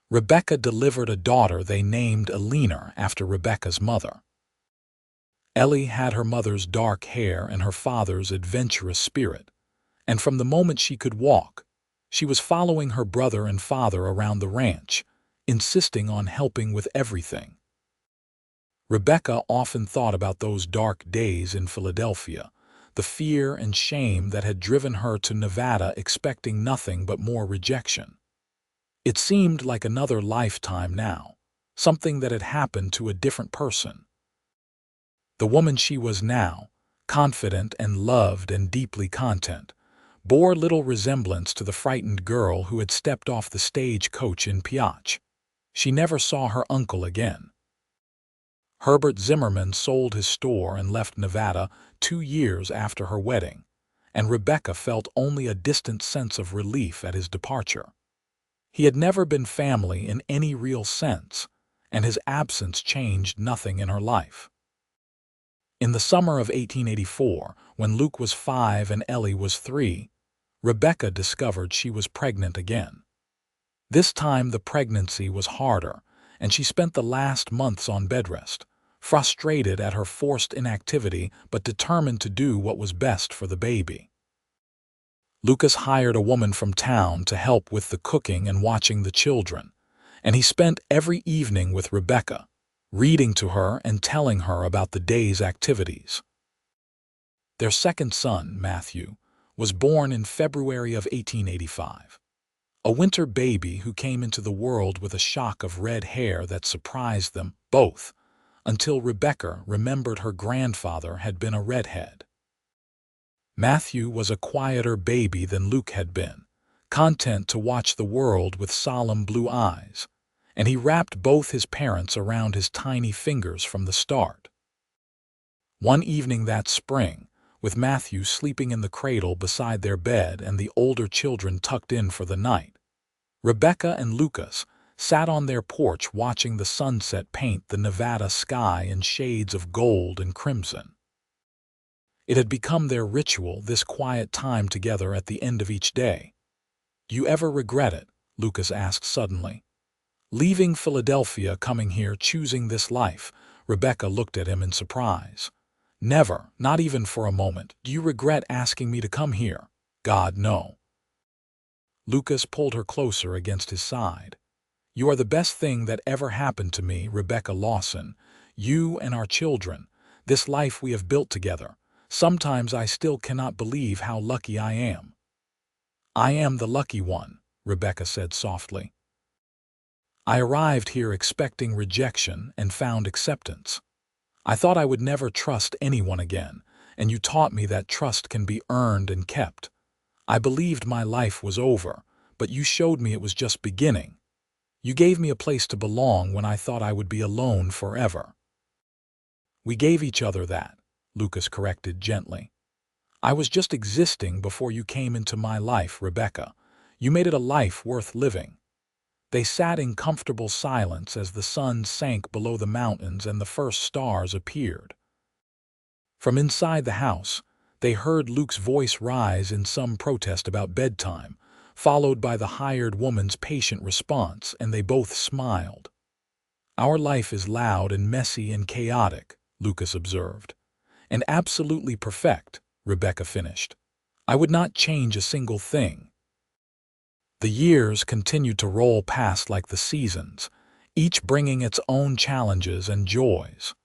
Rebecca delivered a daughter they named Elena after Rebecca's mother. Ellie had her mother's dark hair and her father's adventurous spirit, and from the moment she could walk, she was following her brother and father around the ranch, insisting on helping with everything. Rebecca often thought about those dark days in Philadelphia, the fear and shame that had driven her to Nevada expecting nothing but more rejection. It seemed like another lifetime now, something that had happened to a different person. The woman she was now, confident and loved and deeply content, bore little resemblance to the frightened girl who had stepped off the stagecoach in Pioche. She never saw her uncle again. Herbert Zimmerman sold his store and left Nevada 2 years after her wedding, and Rebecca felt only a distant sense of relief at his departure. He had never been family in any real sense, and his absence changed nothing in her life. In the summer of 1884, when Luke was 5 and Ellie was 3, Rebecca discovered she was pregnant again. This time the pregnancy was harder, and she spent the last months on bed rest, frustrated at her forced inactivity but determined to do what was best for the baby. Lucas hired a woman from town to help with the cooking and watching the children, and he spent every evening with Rebecca, reading to her and telling her about the day's activities. Their second son, Matthew, was born in February of 1885. A winter baby who came into the world with a shock of red hair that surprised them both, until Rebecca remembered her grandfather had been a redhead. Matthew was a quieter baby than Luke had been, content to watch the world with solemn blue eyes, and he wrapped both his parents around his tiny fingers from the start. One evening that spring, with Matthew sleeping in the cradle beside their bed and the older children tucked in for the night, Rebecca and Lucas sat on their porch watching the sunset paint the Nevada sky in shades of gold and crimson. It had become their ritual, this quiet time together at the end of each day. "Do you ever regret it?" Lucas asked suddenly. "Leaving Philadelphia, coming here, choosing this life?" Rebecca looked at him in surprise. "Never, not even for a moment. Do you regret asking me to come here?" "God, no." Lucas pulled her closer against his side. "You are the best thing that ever happened to me, Rebecca Lawson. You and our children, this life we have built together. Sometimes I still cannot believe how lucky I am." "I am the lucky one," Rebecca said softly. "I arrived here expecting rejection and found acceptance. I thought I would never trust anyone again, and you taught me that trust can be earned and kept. I believed my life was over, but you showed me it was just beginning. You gave me a place to belong when I thought I would be alone forever." "We gave each other that," Lucas corrected gently. "I was just existing before you came into my life, Rebecca. You made it a life worth living." They sat in comfortable silence as the sun sank below the mountains and the first stars appeared. From inside the house, they heard Luke's voice rise in some protest about bedtime, followed by the hired woman's patient response, and they both smiled. "Our life is loud and messy and chaotic," Lucas observed. "And absolutely perfect," Rebecca finished. "I would not change a single thing." The years continued to roll past like the seasons, each bringing its own challenges and joys.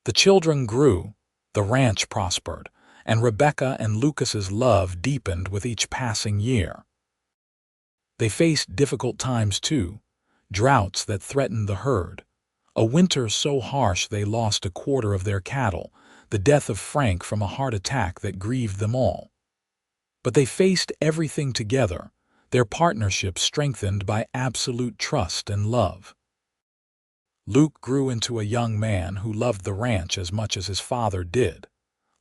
The children grew, the ranch prospered, and Rebecca and Lucas's love deepened with each passing year. They faced difficult times too, droughts that threatened the herd, a winter so harsh they lost a quarter of their cattle, the death of Frank from a heart attack that grieved them all. But they faced everything together, their partnership strengthened by absolute trust and love. Luke grew into a young man who loved the ranch as much as his father did,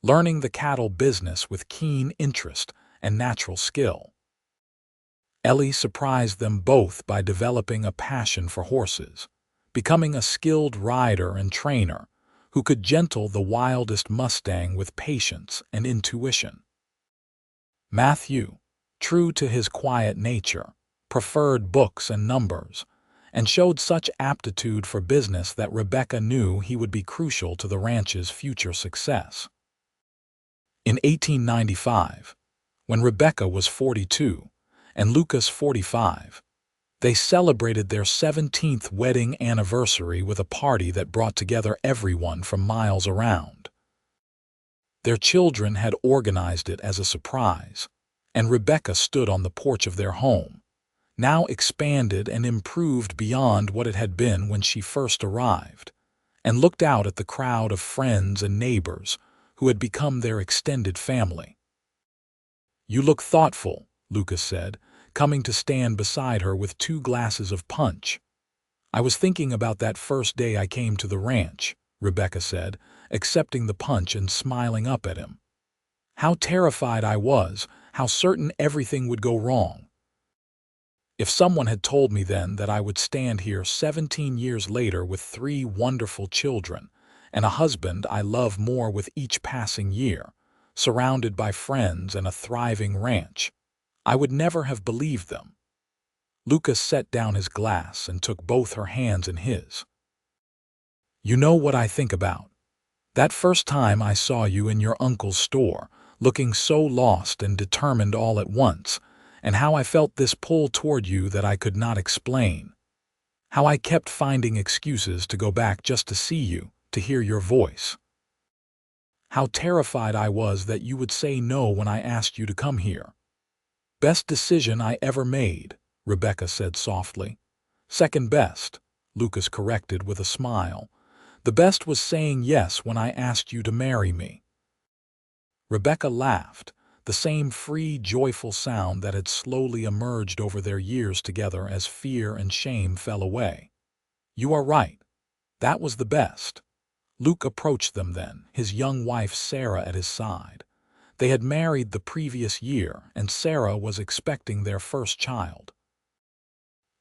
learning the cattle business with keen interest and natural skill. Ellie surprised them both by developing a passion for horses, becoming a skilled rider and trainer who could gentle the wildest Mustang with patience and intuition. Matthew, true to his quiet nature, preferred books and numbers, and showed such aptitude for business that Rebecca knew he would be crucial to the ranch's future success. In 1895, when Rebecca was 42 and Lucas 45, they celebrated their 17th wedding anniversary with a party that brought together everyone from miles around. Their children had organized it as a surprise, and Rebecca stood on the porch of their home, now expanded and improved beyond what it had been when she first arrived, and looked out at the crowd of friends and neighbors who had become their extended family. "You look thoughtful," Lucas said, coming to stand beside her with 2 glasses of punch. "I was thinking about that first day I came to the ranch," Rebecca said, accepting the punch and smiling up at him. "How terrified I was, how certain everything would go wrong. If someone had told me then that I would stand here 17 years later with 3 wonderful children and a husband I love more with each passing year, surrounded by friends and a thriving ranch, I would never have believed them." Lucas set down his glass and took both her hands in his. "You know what I think about? That first time I saw you in your uncle's store, looking so lost and determined all at once, and how I felt this pull toward you that I could not explain. How I kept finding excuses to go back just to see you, to hear your voice. How terrified I was that you would say no when I asked you to come here. Best decision I ever made," Rebecca said softly. "Second best," Lucas corrected with a smile. "The best was saying yes when I asked you to marry me." Rebecca laughed, the same free, joyful sound that had slowly emerged over their years together as fear and shame fell away. "You are right. That was the best." Luke approached them then, his young wife Sarah at his side. They had married the previous year, and Sarah was expecting their first child.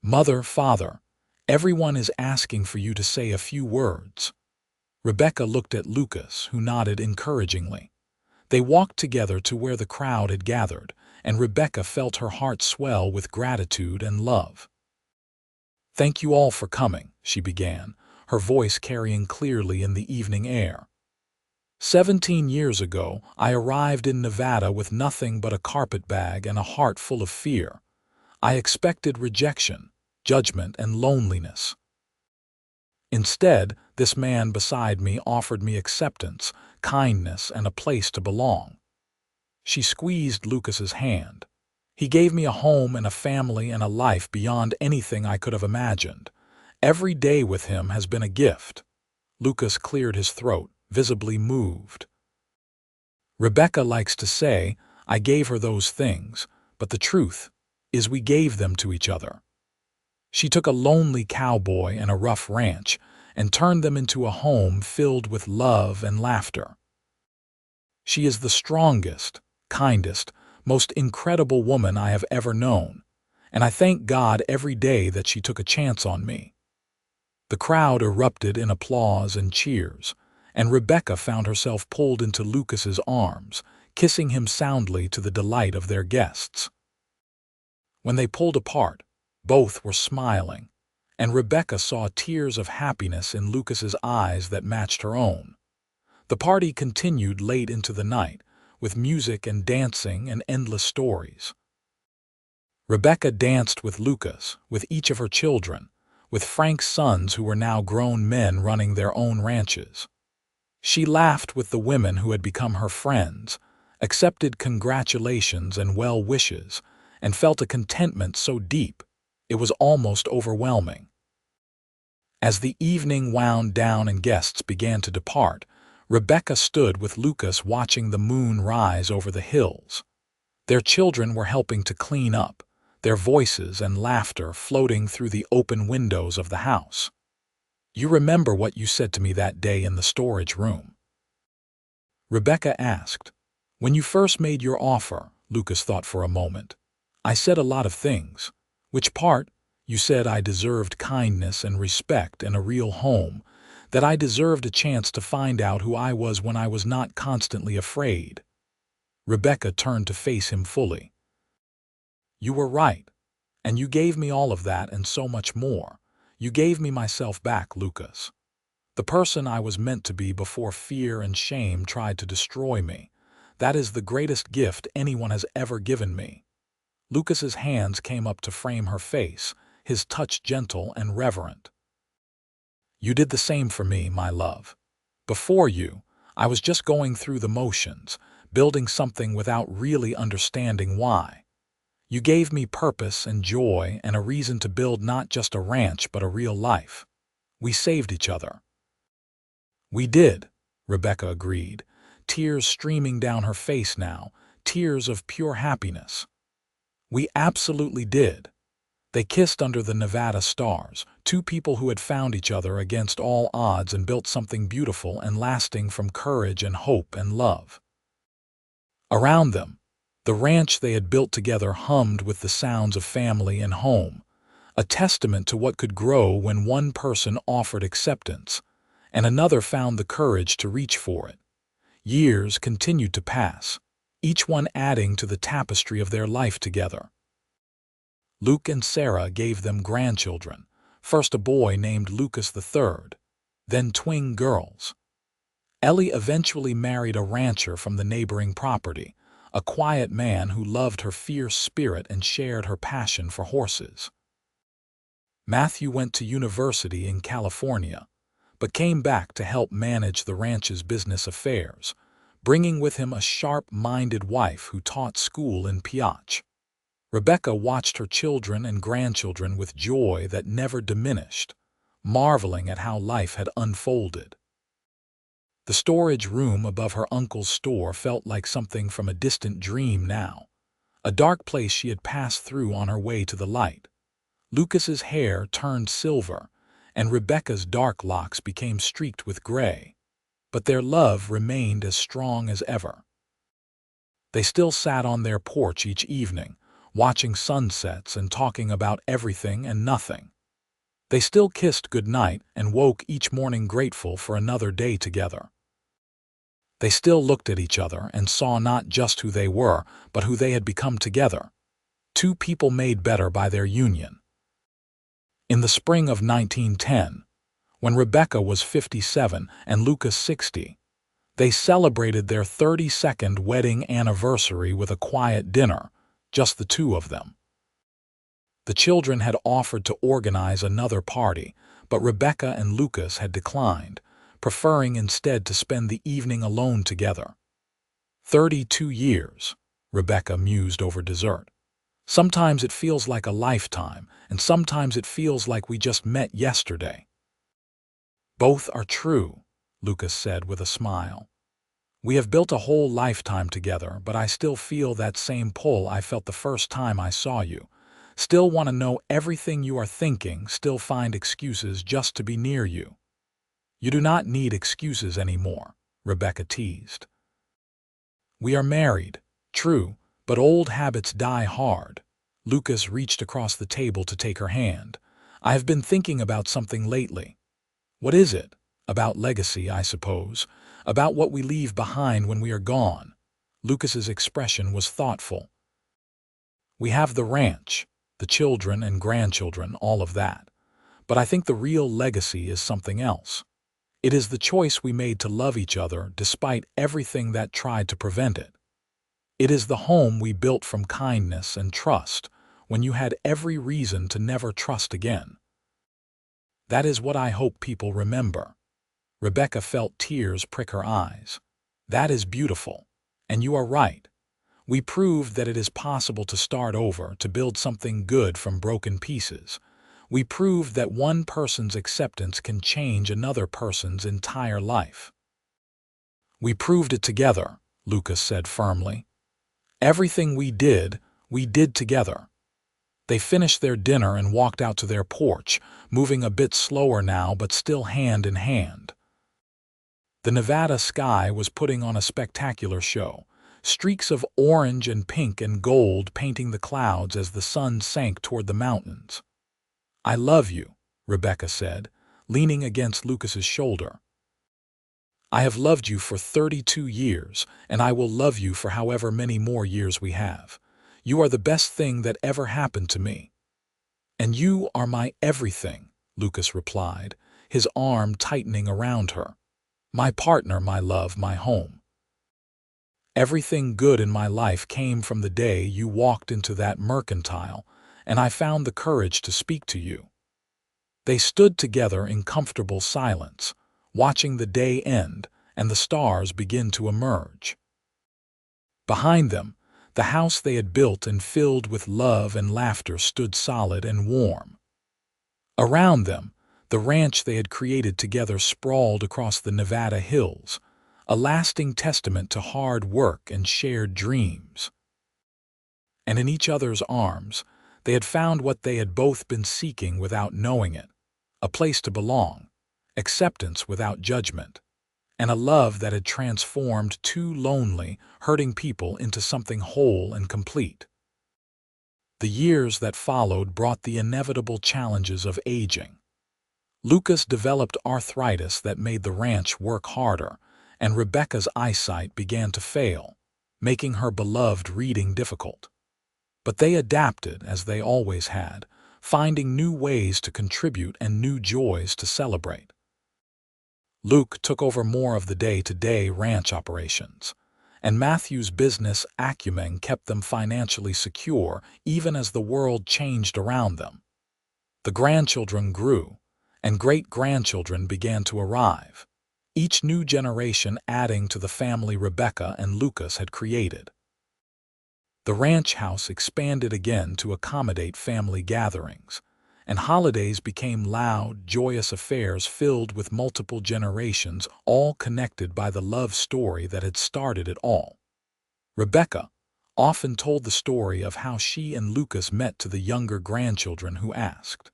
"Mother, father, everyone is asking for you to say a few words." Rebecca looked at Lucas, who nodded encouragingly. They walked together to where the crowd had gathered, and Rebecca felt her heart swell with gratitude and love. "Thank you all for coming," she began, her voice carrying clearly in the evening air. 17 years ago, I arrived in Nevada with nothing but a carpetbag and a heart full of fear. I expected rejection, judgment, and loneliness. Instead, this man beside me offered me acceptance, kindness, and a place to belong. She squeezed Lucas's hand. He gave me a home and a family and a life beyond anything I could have imagined. Every day with him has been a gift. Lucas cleared his throat, visibly moved. Rebecca likes to say, I gave her those things, but the truth is we gave them to each other. She took a lonely cowboy and a rough ranch and turned them into a home filled with love and laughter. She is the strongest, kindest, most incredible woman I have ever known, and I thank God every day that she took a chance on me." The crowd erupted in applause and cheers, and Rebecca found herself pulled into Lucas's arms, kissing him soundly to the delight of their guests. When they pulled apart, both were smiling, and Rebecca saw tears of happiness in Lucas's eyes that matched her own. The party continued late into the night, with music and dancing and endless stories. Rebecca danced with Lucas, with each of her children, with Frank's sons who were now grown men running their own ranches. She laughed with the women who had become her friends, accepted congratulations and well wishes, and felt a contentment so deep it was almost overwhelming. As the evening wound down and guests began to depart, Rebecca stood with Lucas watching the moon rise over the hills. Their children were helping to clean up, their voices and laughter floating through the open windows of the house. "You remember what you said to me that day in the storage room?" Rebecca asked. "When you first made your offer," Lucas thought for a moment, "I said a lot of things. Which part?" "You said I deserved kindness and respect and a real home, that I deserved a chance to find out who I was when I was not constantly afraid." Rebecca turned to face him fully. "You were right, and you gave me all of that and so much more. You gave me myself back, Lucas. The person I was meant to be before fear and shame tried to destroy me. That is the greatest gift anyone has ever given me." Lucas's hands came up to frame her face, his touch gentle and reverent. "You did the same for me, my love. Before you, I was just going through the motions, building something without really understanding why. You gave me purpose and joy and a reason to build not just a ranch but a real life. We saved each other." "We did," Rebecca agreed, tears streaming down her face now, tears of pure happiness. "We absolutely did." They kissed under the Nevada stars, two people who had found each other against all odds and built something beautiful and lasting from courage and hope and love. Around them, the ranch they had built together hummed with the sounds of family and home, a testament to what could grow when one person offered acceptance, and another found the courage to reach for it. Years continued to pass, each one adding to the tapestry of their life together. Luke and Sarah gave them grandchildren, first a boy named Lucas III, then twin girls. Ellie eventually married a rancher from the neighboring property, a quiet man who loved her fierce spirit and shared her passion for horses. Matthew went to university in California, but came back to help manage the ranch's business affairs, bringing with him a sharp-minded wife who taught school in Pioche. Rebecca watched her children and grandchildren with joy that never diminished, marveling at how life had unfolded. The storage room above her uncle's store felt like something from a distant dream now, a dark place she had passed through on her way to the light. Lucas's hair turned silver, and Rebecca's dark locks became streaked with gray, but their love remained as strong as ever. They still sat on their porch each evening, watching sunsets and talking about everything and nothing. They still kissed goodnight and woke each morning grateful for another day together. They still looked at each other and saw not just who they were, but who they had become together, two people made better by their union. In the spring of 1910, when Rebecca was 57 and Lucas 60, they celebrated their 32nd wedding anniversary with a quiet dinner, just the two of them. The children had offered to organize another party, but Rebecca and Lucas had declined, preferring instead to spend the evening alone together. 32 years, Rebecca mused over dessert. Sometimes it feels like a lifetime, and sometimes it feels like we just met yesterday. Both are true, Lucas said with a smile. We have built a whole lifetime together, but I still feel that same pull I felt the first time I saw you, still want to know everything you are thinking, still find excuses just to be near you. You do not need excuses anymore, Rebecca teased. We are married, true, but old habits die hard. Lucas reached across the table to take her hand. I have been thinking about something lately. What is it? About legacy, I suppose. About what we leave behind when we are gone. Lucas's expression was thoughtful. We have the ranch, the children and grandchildren, all of that. But I think the real legacy is something else. It is the choice we made to love each other despite everything that tried to prevent it. It is the home we built from kindness and trust when you had every reason to never trust again. That is what I hope people remember. Rebecca felt tears prick her eyes. That is beautiful. And you are right. We proved that it is possible to start over, to build something good from broken pieces. We proved that one person's acceptance can change another person's entire life. We proved it together, Lucas said firmly. Everything we did together. They finished their dinner and walked out to their porch, moving a bit slower now but still hand in hand. The Nevada sky was putting on a spectacular show, streaks of orange and pink and gold painting the clouds as the sun sank toward the mountains. I love you, Rebecca said, leaning against Lucas's shoulder. I have loved you for 32 years, and I will love you for however many more years we have. You are the best thing that ever happened to me. And you are my everything, Lucas replied, his arm tightening around her. My partner, my love, my home. Everything good in my life came from the day you walked into that mercantile, and I found the courage to speak to you. They stood together in comfortable silence, watching the day end and the stars begin to emerge. Behind them, the house they had built and filled with love and laughter stood solid and warm. Around them, the ranch they had created together sprawled across the Nevada hills, a lasting testament to hard work and shared dreams. And in each other's arms, they had found what they had both been seeking without knowing it, a place to belong, acceptance without judgment, and a love that had transformed two lonely, hurting people into something whole and complete. The years that followed brought the inevitable challenges of aging. Lucas developed arthritis that made the ranch work harder, and Rebecca's eyesight began to fail, making her beloved reading difficult. But they adapted, as they always had, finding new ways to contribute and new joys to celebrate. Luke took over more of the day-to-day ranch operations, and Matthew's business acumen kept them financially secure even as the world changed around them. The grandchildren grew, and great-grandchildren began to arrive, each new generation adding to the family Rebecca and Lucas had created. The ranch house expanded again to accommodate family gatherings, and holidays became loud, joyous affairs filled with multiple generations, all connected by the love story that had started it all. Rebecca often told the story of how she and Lucas met to the younger grandchildren who asked.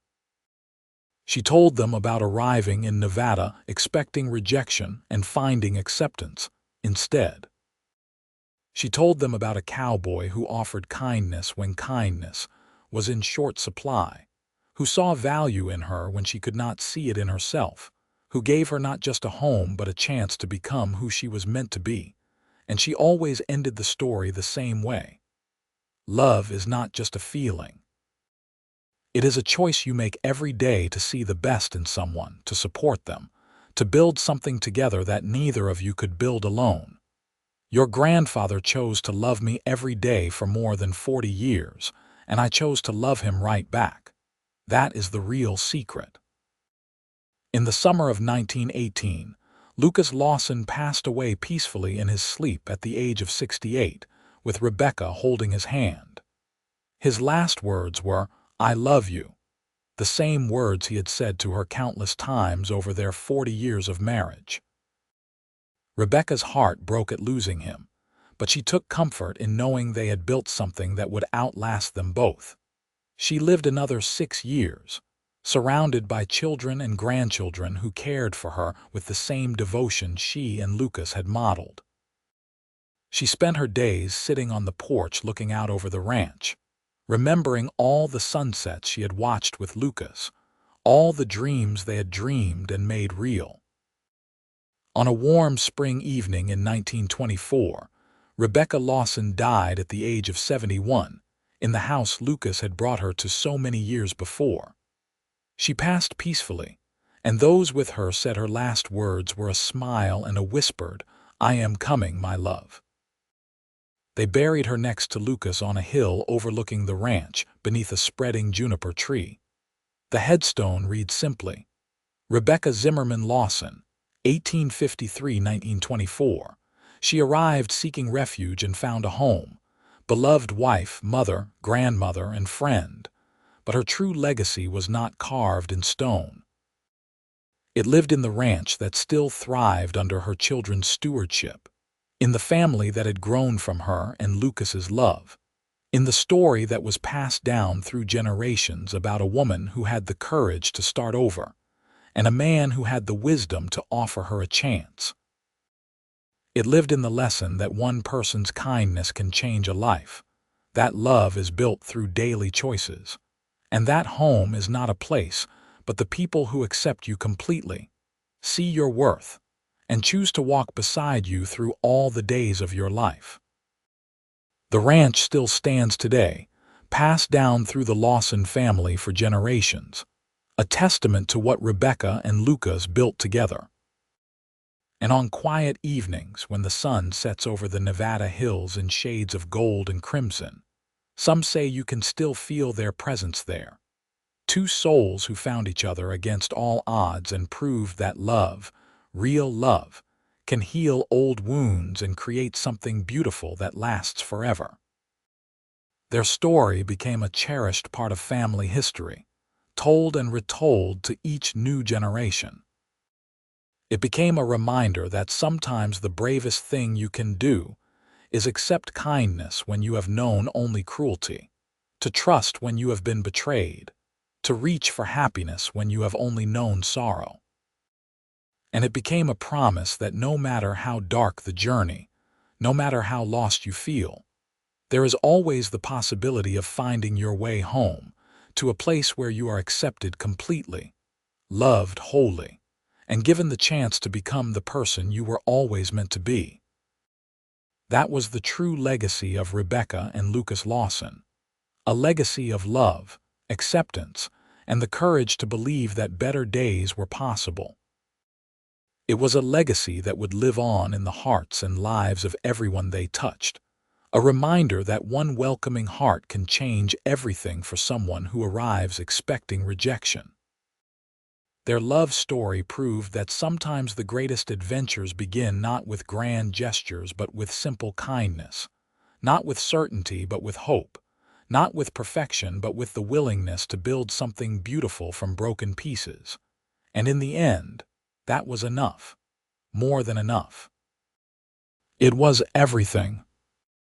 She told them about arriving in Nevada expecting rejection and finding acceptance instead. She told them about a cowboy who offered kindness when kindness was in short supply, who saw value in her when she could not see it in herself, who gave her not just a home but a chance to become who she was meant to be. And she always ended the story the same way. Love is not just a feeling. It is a choice you make every day to see the best in someone, to support them, to build something together that neither of you could build alone. Your grandfather chose to love me every day for more than 40 years, and I chose to love him right back. That is the real secret. In the summer of 1918, Lucas Lawson passed away peacefully in his sleep at the age of 68, with Rebecca holding his hand. His last words were, "I love you," the same words he had said to her countless times over their 40 years of marriage. Rebecca's heart broke at losing him, but she took comfort in knowing they had built something that would outlast them both. She lived another 6 years, surrounded by children and grandchildren who cared for her with the same devotion she and Lucas had modeled. She spent her days sitting on the porch looking out over the ranch, remembering all the sunsets she had watched with Lucas, all the dreams they had dreamed and made real. On a warm spring evening in 1924, Rebecca Lawson died at the age of 71, in the house Lucas had brought her to so many years before. She passed peacefully, and those with her said her last words were a smile and a whispered, "I am coming, my love." They buried her next to Lucas on a hill overlooking the ranch beneath a spreading juniper tree. The headstone reads simply, Rebecca Zimmerman Lawson, 1853–1924. She arrived seeking refuge and found a home, beloved wife, mother, grandmother, and friend. But her true legacy was not carved in stone. It lived in the ranch that still thrived under her children's stewardship, in the family that had grown from her and Lucas's love, in the story that was passed down through generations about a woman who had the courage to start over, and a man who had the wisdom to offer her a chance. It lived in the lesson that one person's kindness can change a life, that love is built through daily choices, and that home is not a place, but the people who accept you completely, see your worth, and choose to walk beside you through all the days of your life. The ranch still stands today, passed down through the Lawson family for generations, a testament to what Rebecca and Lucas built together. And on quiet evenings when the sun sets over the Nevada hills in shades of gold and crimson, some say you can still feel their presence there. Two souls who found each other against all odds and proved that love, real love, can heal old wounds and create something beautiful that lasts forever. Their story became a cherished part of family history, told and retold to each new generation. It became a reminder that sometimes the bravest thing you can do is accept kindness when you have known only cruelty, to trust when you have been betrayed, to reach for happiness when you have only known sorrow. And it became a promise that no matter how dark the journey, no matter how lost you feel, there is always the possibility of finding your way home, to a place where you are accepted completely, loved wholly, and given the chance to become the person you were always meant to be. That was the true legacy of Rebecca and Lucas Lawson, a legacy of love, acceptance, and the courage to believe that better days were possible. It was a legacy that would live on in the hearts and lives of everyone they touched, a reminder that one welcoming heart can change everything for someone who arrives expecting rejection. Their love story proved that sometimes the greatest adventures begin not with grand gestures but with simple kindness, not with certainty but with hope, not with perfection but with the willingness to build something beautiful from broken pieces. And in the end, that was enough, more than enough. It was everything.